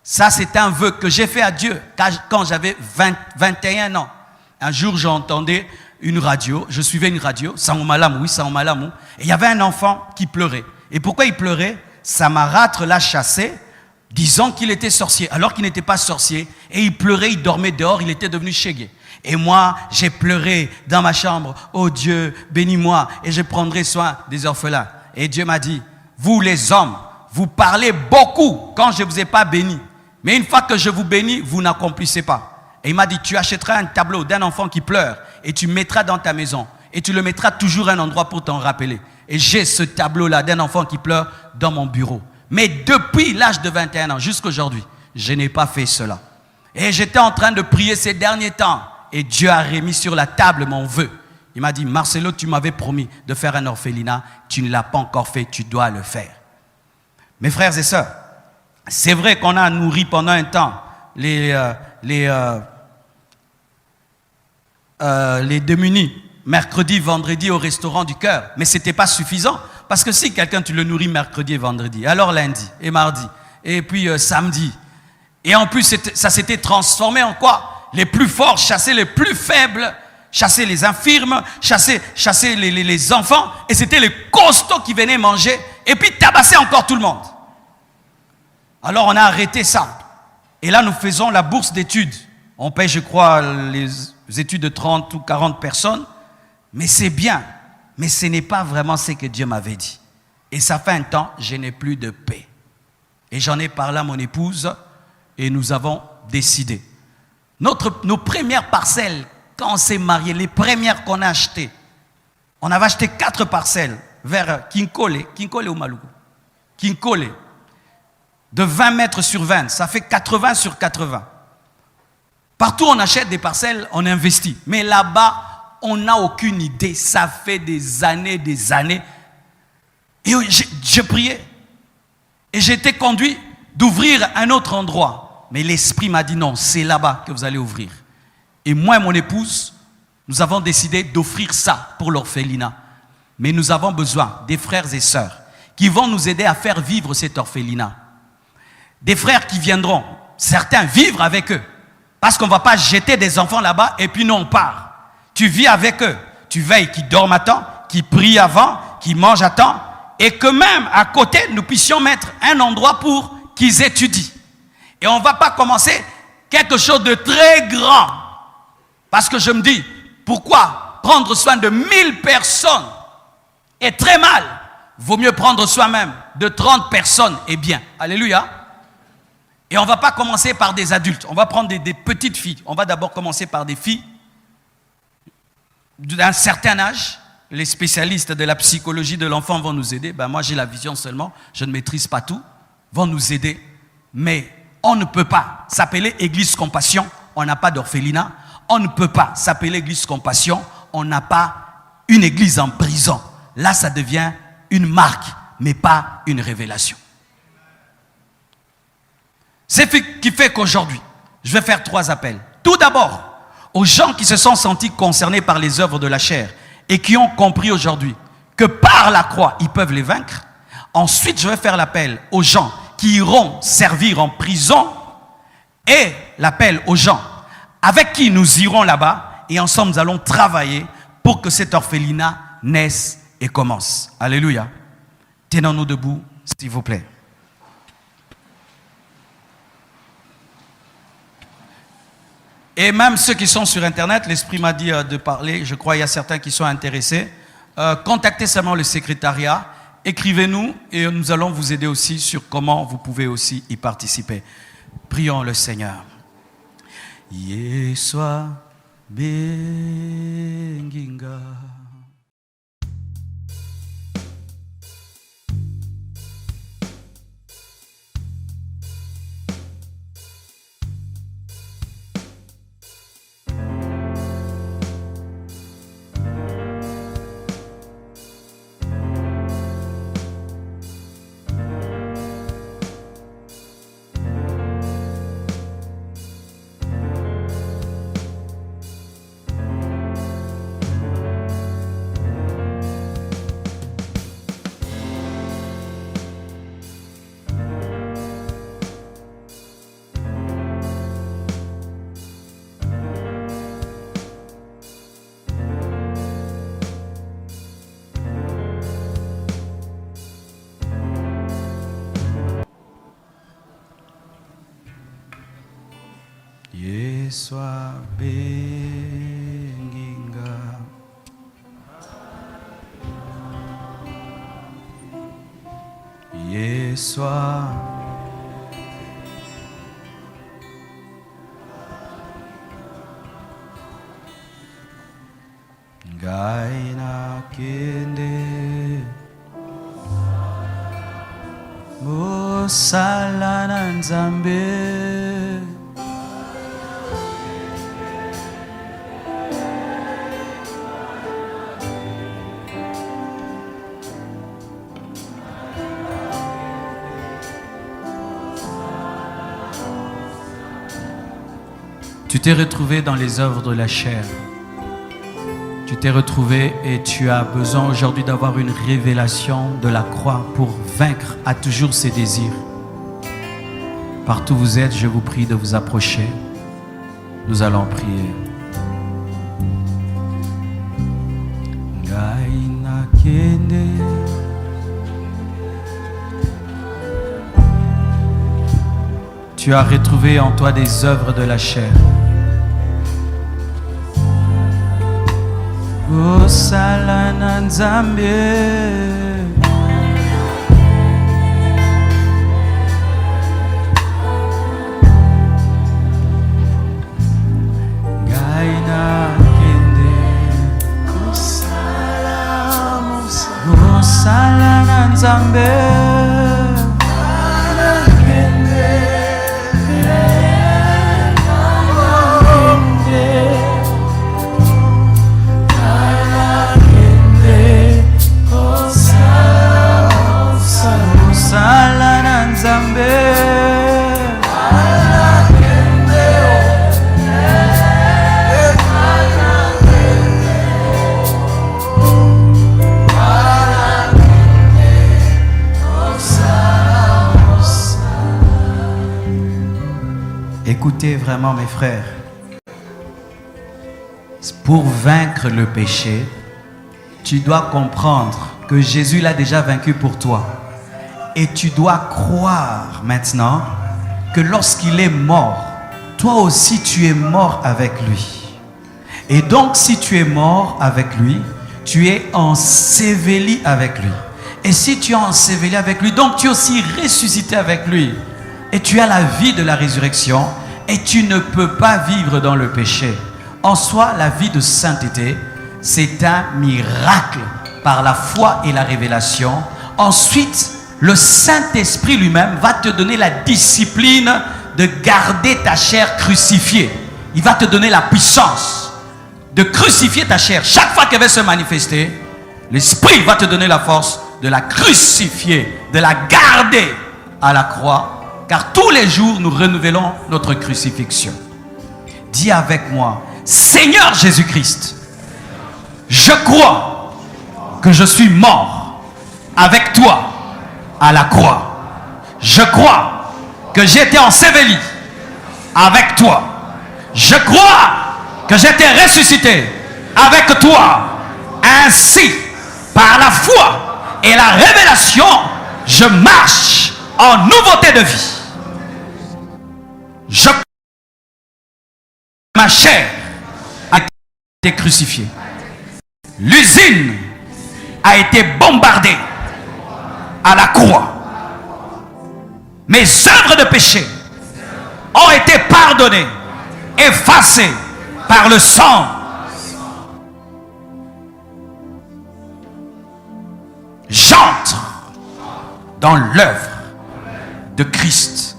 ça c'est un vœu que j'ai fait à Dieu quand j'avais 21 ans. Un jour, j'entendais une radio, je suivais une radio, Saoumalamou, oui, Saoumalamou, et il y avait un enfant qui pleurait. Et pourquoi il pleurait? Sa marâtre l'a chassé, disant qu'il était sorcier, alors qu'il n'était pas sorcier. Et il pleurait, il dormait dehors, il était devenu chégué. Et moi, j'ai pleuré dans ma chambre. Oh Dieu, bénis-moi et je prendrai soin des orphelins. Et Dieu m'a dit, vous les hommes, vous parlez beaucoup quand je ne vous ai pas béni. Mais une fois que je vous bénis, vous n'accomplissez pas. Et il m'a dit, tu achèteras un tableau d'un enfant qui pleure et tu mettras dans ta maison. Et tu le mettras toujours à un endroit pour t'en rappeler. Et j'ai ce tableau-là d'un enfant qui pleure dans mon bureau. Mais depuis l'âge de 21 ans jusqu'à aujourd'hui, je n'ai pas fait cela. Et j'étais en train de prier ces derniers temps. Et Dieu a remis sur la table mon vœu Il m'a dit, Marcelo, tu m'avais promis de faire un orphelinat. Tu ne l'as pas encore fait, tu dois le faire. Mes frères et sœurs, c'est vrai qu'on a nourri pendant un temps les démunis, mercredi, vendredi au restaurant du cœur. Mais ce n'était pas suffisant. Parce que si quelqu'un, tu le nourris mercredi et vendredi, alors lundi et mardi, et puis samedi. Et en plus, ça s'était transformé en quoi? Les plus forts chassaient les plus faibles, chassaient les infirmes, chassaient les enfants. Et c'était les costauds qui venaient manger. Et puis tabasser encore tout le monde. Alors on a arrêté ça. Et là, nous faisons la bourse d'études. On paye, je crois, les études de 30 ou 40 personnes. Mais c'est bien. Mais ce n'est pas vraiment ce que Dieu m'avait dit. Et ça fait un temps, je n'ai plus de paix. Et j'en ai parlé à mon épouse et nous avons décidé. Nos premières parcelles, quand on s'est mariés, les premières qu'on a achetées, on avait acheté 4 parcelles vers Kinkole ou Maluku. Kinkole, de 20 mètres sur 20, ça fait 80 sur 80. Partout où on achète des parcelles, on investit. Mais là-bas, on n'a aucune idée. Ça fait des années. Et je priais. Et j'ai été conduit d'ouvrir un autre endroit. Mais l'Esprit m'a dit non, c'est là-bas que vous allez ouvrir. Et moi et mon épouse, nous avons décidé d'offrir ça pour l'orphelinat. Mais nous avons besoin des frères et sœurs qui vont nous aider à faire vivre cet orphelinat. Des frères qui viendront, certains, vivre avec eux. Parce qu'on ne va pas jeter des enfants là-bas et puis nous on part. Tu vis avec eux. Tu veilles qu'ils dorment à temps, qu'ils prient avant, qu'ils mangent à temps. Et que même à côté, nous puissions mettre un endroit pour qu'ils étudient. Et on ne va pas commencer quelque chose de très grand. Parce que je me dis, pourquoi prendre soin de 1000 personnes est très mal. Vaut mieux prendre soi-même de 30 personnes et bien. Alléluia. Et on ne va pas commencer par des adultes. On va prendre des petites filles. On va d'abord commencer par des filles d'un certain âge. Les spécialistes de la psychologie de l'enfant vont nous aider. Ben moi, j'ai la vision seulement. Je ne maîtrise pas tout. Vont nous aider. Mais on ne peut pas s'appeler Église Compassion. On n'a pas d'orphelinat. On ne peut pas s'appeler Église Compassion. On n'a pas une église en prison. Là, ça devient une marque, mais pas une révélation. C'est ce qui fait qu'aujourd'hui, je vais faire 3 appels. Tout d'abord, aux gens qui se sont sentis concernés par les œuvres de la chair et qui ont compris aujourd'hui que par la croix, ils peuvent les vaincre. Ensuite, je vais faire l'appel aux gens qui iront servir en prison et l'appel aux gens avec qui nous irons là-bas et ensemble, nous allons travailler pour que cet orphelinat naisse et commence. Alléluia. Tenons-nous debout, s'il vous plaît. Et même ceux qui sont sur Internet, l'Esprit m'a dit de parler, je crois qu'il y a certains qui sont intéressés. Contactez seulement le secrétariat, écrivez-nous et nous allons vous aider aussi sur comment vous pouvez aussi y participer. Prions le Seigneur. Yeswa benginga. Yeswa benginga. Yeswa Gaina kende Musala na Nzambe Tu t'es retrouvé dans les œuvres de la chair. Tu t'es retrouvé et tu as besoin aujourd'hui d'avoir une révélation de la croix pour vaincre à toujours ces désirs. Partout où vous êtes, je vous prie de vous approcher. Nous allons prier. Tu as retrouvé en toi des œuvres de la chair. Osala na Nzambe, ngai nakende osala na Nzambe. Écoutez vraiment mes frères, pour vaincre le péché, tu dois comprendre que Jésus l'a déjà vaincu pour toi. Et tu dois croire maintenant que lorsqu'il est mort, toi aussi tu es mort avec lui. Et donc si tu es mort avec lui, tu es enseveli avec lui. Et si tu es enseveli avec lui, donc tu es aussi ressuscité avec lui. Et tu as la vie de la résurrection et tu ne peux pas vivre dans le péché. En soi, la vie de sainteté, c'est un miracle par la foi et la révélation. Ensuite, le Saint-Esprit lui-même va te donner la discipline de garder ta chair crucifiée. Il va te donner la puissance de crucifier ta chair. Chaque fois qu'elle va se manifester, l'Esprit va te donner la force de la crucifier, de la garder à la croix. Car tous les jours, nous renouvelons notre crucifixion. Dis avec moi, Seigneur Jésus-Christ, je crois que je suis mort avec toi à la croix. Je crois que j'ai été enseveli avec toi. Je crois que j'ai été ressuscité avec toi. Ainsi, par la foi et la révélation, je marche en nouveauté de vie. Ma chair a été crucifiée. L'usine a été bombardée à la croix. Mes œuvres de péché ont été pardonnées, effacées par le sang. J'entre dans l'œuvre de Christ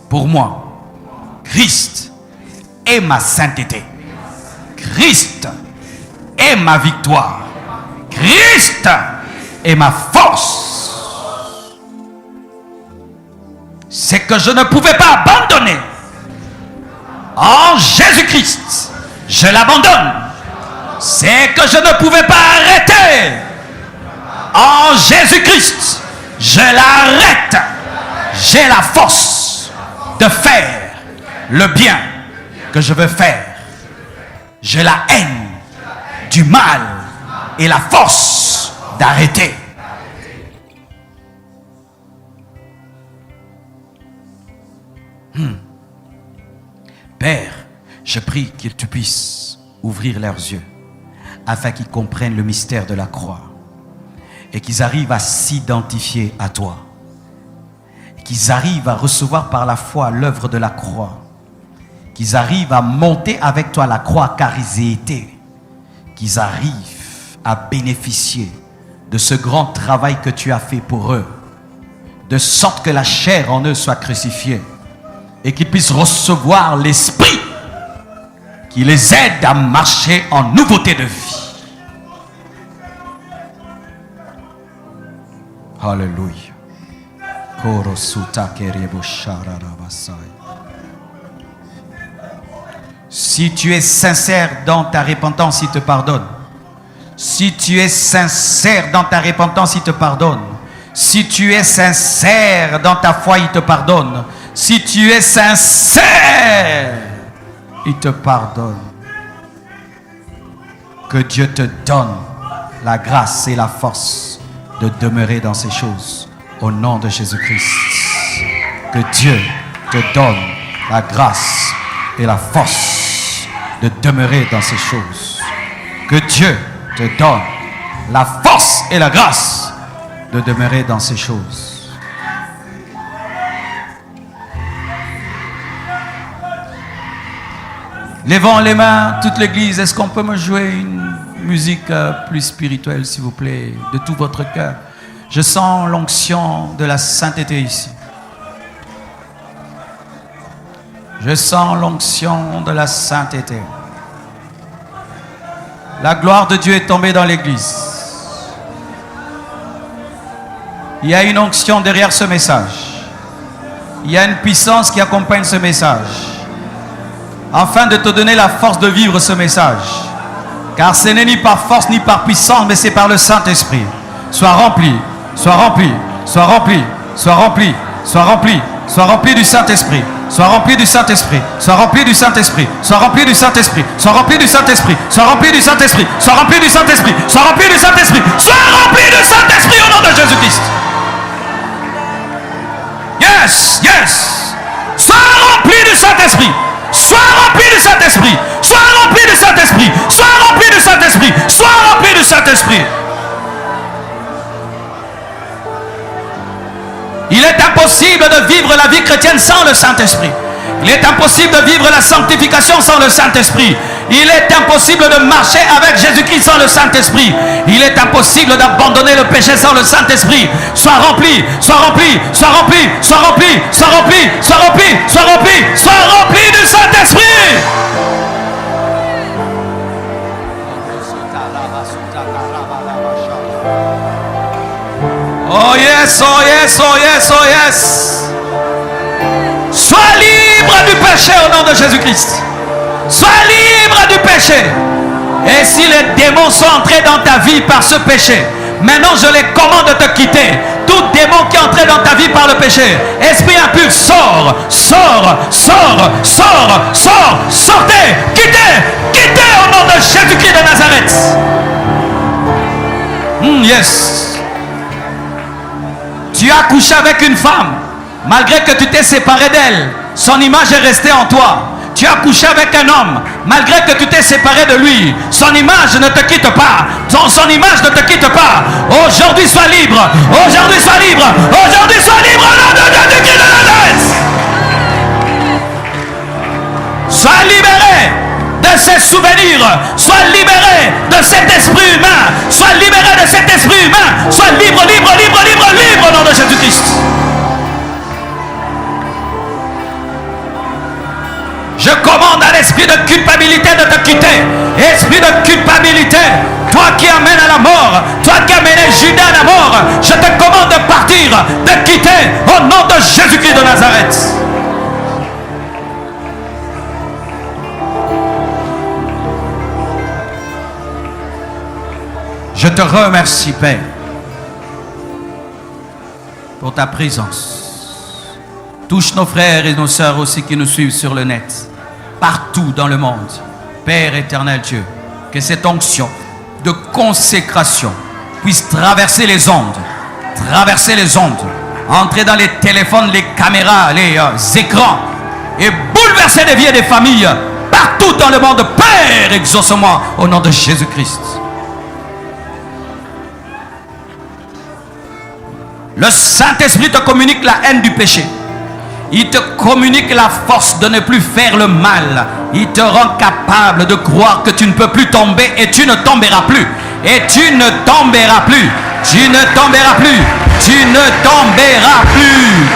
pour moi. Christ est ma sainteté. Christ est ma victoire. Christ est ma force. C'est que je ne pouvais pas abandonner. En Jésus-Christ, je l'abandonne. C'est que je ne pouvais pas arrêter. En Jésus-Christ, je l'arrête. J'ai la force de faire le bien que je veux faire. J'ai la haine du mal et la force d'arrêter. Père, je prie que tu puisses ouvrir leurs yeux afin qu'ils comprennent le mystère de la croix et qu'ils arrivent à s'identifier à toi, qu'ils arrivent à recevoir par la foi l'œuvre de la croix, qu'ils arrivent à monter avec toi la croix car ils y étaient, qu'ils arrivent à bénéficier de ce grand travail que tu as fait pour eux, de sorte que la chair en eux soit crucifiée et qu'ils puissent recevoir l'Esprit qui les aide à marcher en nouveauté de vie. Alléluia. Si tu es sincère dans ta repentance, il te pardonne. Si tu es sincère dans ta repentance, il te pardonne. Si tu es sincère dans ta foi, il te pardonne. Si tu es sincère, il te pardonne. Que Dieu te donne la grâce et la force de demeurer dans ces choses. Au nom de Jésus-Christ. Que Dieu te donne la grâce et la force de demeurer dans ces choses. Que Dieu te donne la force et la grâce de demeurer dans ces choses. Levons les mains, toute l'église. Est-ce qu'on peut me jouer une musique plus spirituelle, s'il vous plaît, de tout votre cœur? Je sens l'onction de la sainteté ici. Je sens l'onction de la sainteté. La gloire de Dieu est tombée dans l'église. Il y a une onction derrière ce message. Il y a une puissance qui accompagne ce message. Afin de te donner la force de vivre ce message. Car ce n'est ni par force ni par puissance, mais c'est par le Saint-Esprit. Sois rempli, sois rempli, sois rempli, sois rempli, sois rempli, sois rempli du Saint-Esprit. Sois rempli du Saint-Esprit. Sois rempli du Saint-Esprit. Sois rempli du Saint-Esprit. Sois rempli du Saint-Esprit. Sois rempli du Saint-Esprit. Sois rempli du Saint-Esprit. Sois rempli du Saint-Esprit. Sois rempli du Saint-Esprit au nom de Jésus-Christ. Yes, yes. Sois rempli du Saint-Esprit. Sois rempli du Saint-Esprit. Sois rempli du Saint-Esprit. Sois rempli du Saint-Esprit. Sois rempli du Saint-Esprit. Il est impossible de vivre la vie chrétienne sans le Saint-Esprit. Il est impossible de vivre la sanctification sans le Saint-Esprit. Il est impossible de marcher avec Jésus-Christ sans le Saint-Esprit. Il est impossible d'abandonner le péché sans le Saint-Esprit. Sois rempli, sois rempli, sois rempli, sois rempli, sois rempli, sois rempli, sois rempli, sois rempli du Saint-Esprit. Oh yes, oh yes, oh yes, oh yes. Sois libre du péché au nom de Jésus-Christ. Sois libre du péché. Et si les démons sont entrés dans ta vie par ce péché, maintenant je les commande de te quitter. Tout démon qui est entré dans ta vie par le péché, esprit impur, sors, sors, sors, sors, sors, sortez, quittez, quittez au nom de Jésus-Christ de Nazareth. Yes. Tu as couché avec une femme, malgré que tu t'es séparé d'elle, son image est restée en toi. Tu as couché avec un homme, malgré que tu t'es séparé de lui, son image ne te quitte pas. Son image ne te quitte pas. Aujourd'hui, sois libre. Aujourd'hui, sois libre. Aujourd'hui, sois libre au nom de Jésus-Christ de Nazareth. Sois libéré de ces souvenirs. Sois libéré de cet esprit humain. Sois libéré de cet esprit humain. Sois libre, libre, libre, libre, libre au nom de Jésus-Christ. Je commande à l'esprit de culpabilité de te quitter. Esprit de culpabilité, toi qui amènes à la mort, toi qui amènes Judas à la mort, je te commande de partir, de quitter au nom de Jésus-Christ de Nazareth. Je te remercie, Père, pour ta présence. Touche nos frères et nos sœurs aussi qui nous suivent sur le net, partout dans le monde. Père éternel Dieu, que cette onction de consécration puisse traverser les ondes, entrer dans les téléphones, les caméras, les écrans et bouleverser les vies et des familles partout dans le monde. Père, exauce-moi au nom de Jésus-Christ. Le Saint-Esprit te communique la haine du péché. Il te communique la force de ne plus faire le mal. Il te rend capable de croire que tu ne peux plus tomber et tu ne tomberas plus. Et tu ne tomberas plus. Tu ne tomberas plus. Tu ne tomberas plus.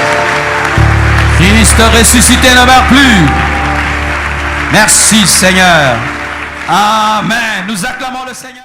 Christ ressuscité ne meurt plus. Merci Seigneur. Amen. Nous acclamons le Seigneur.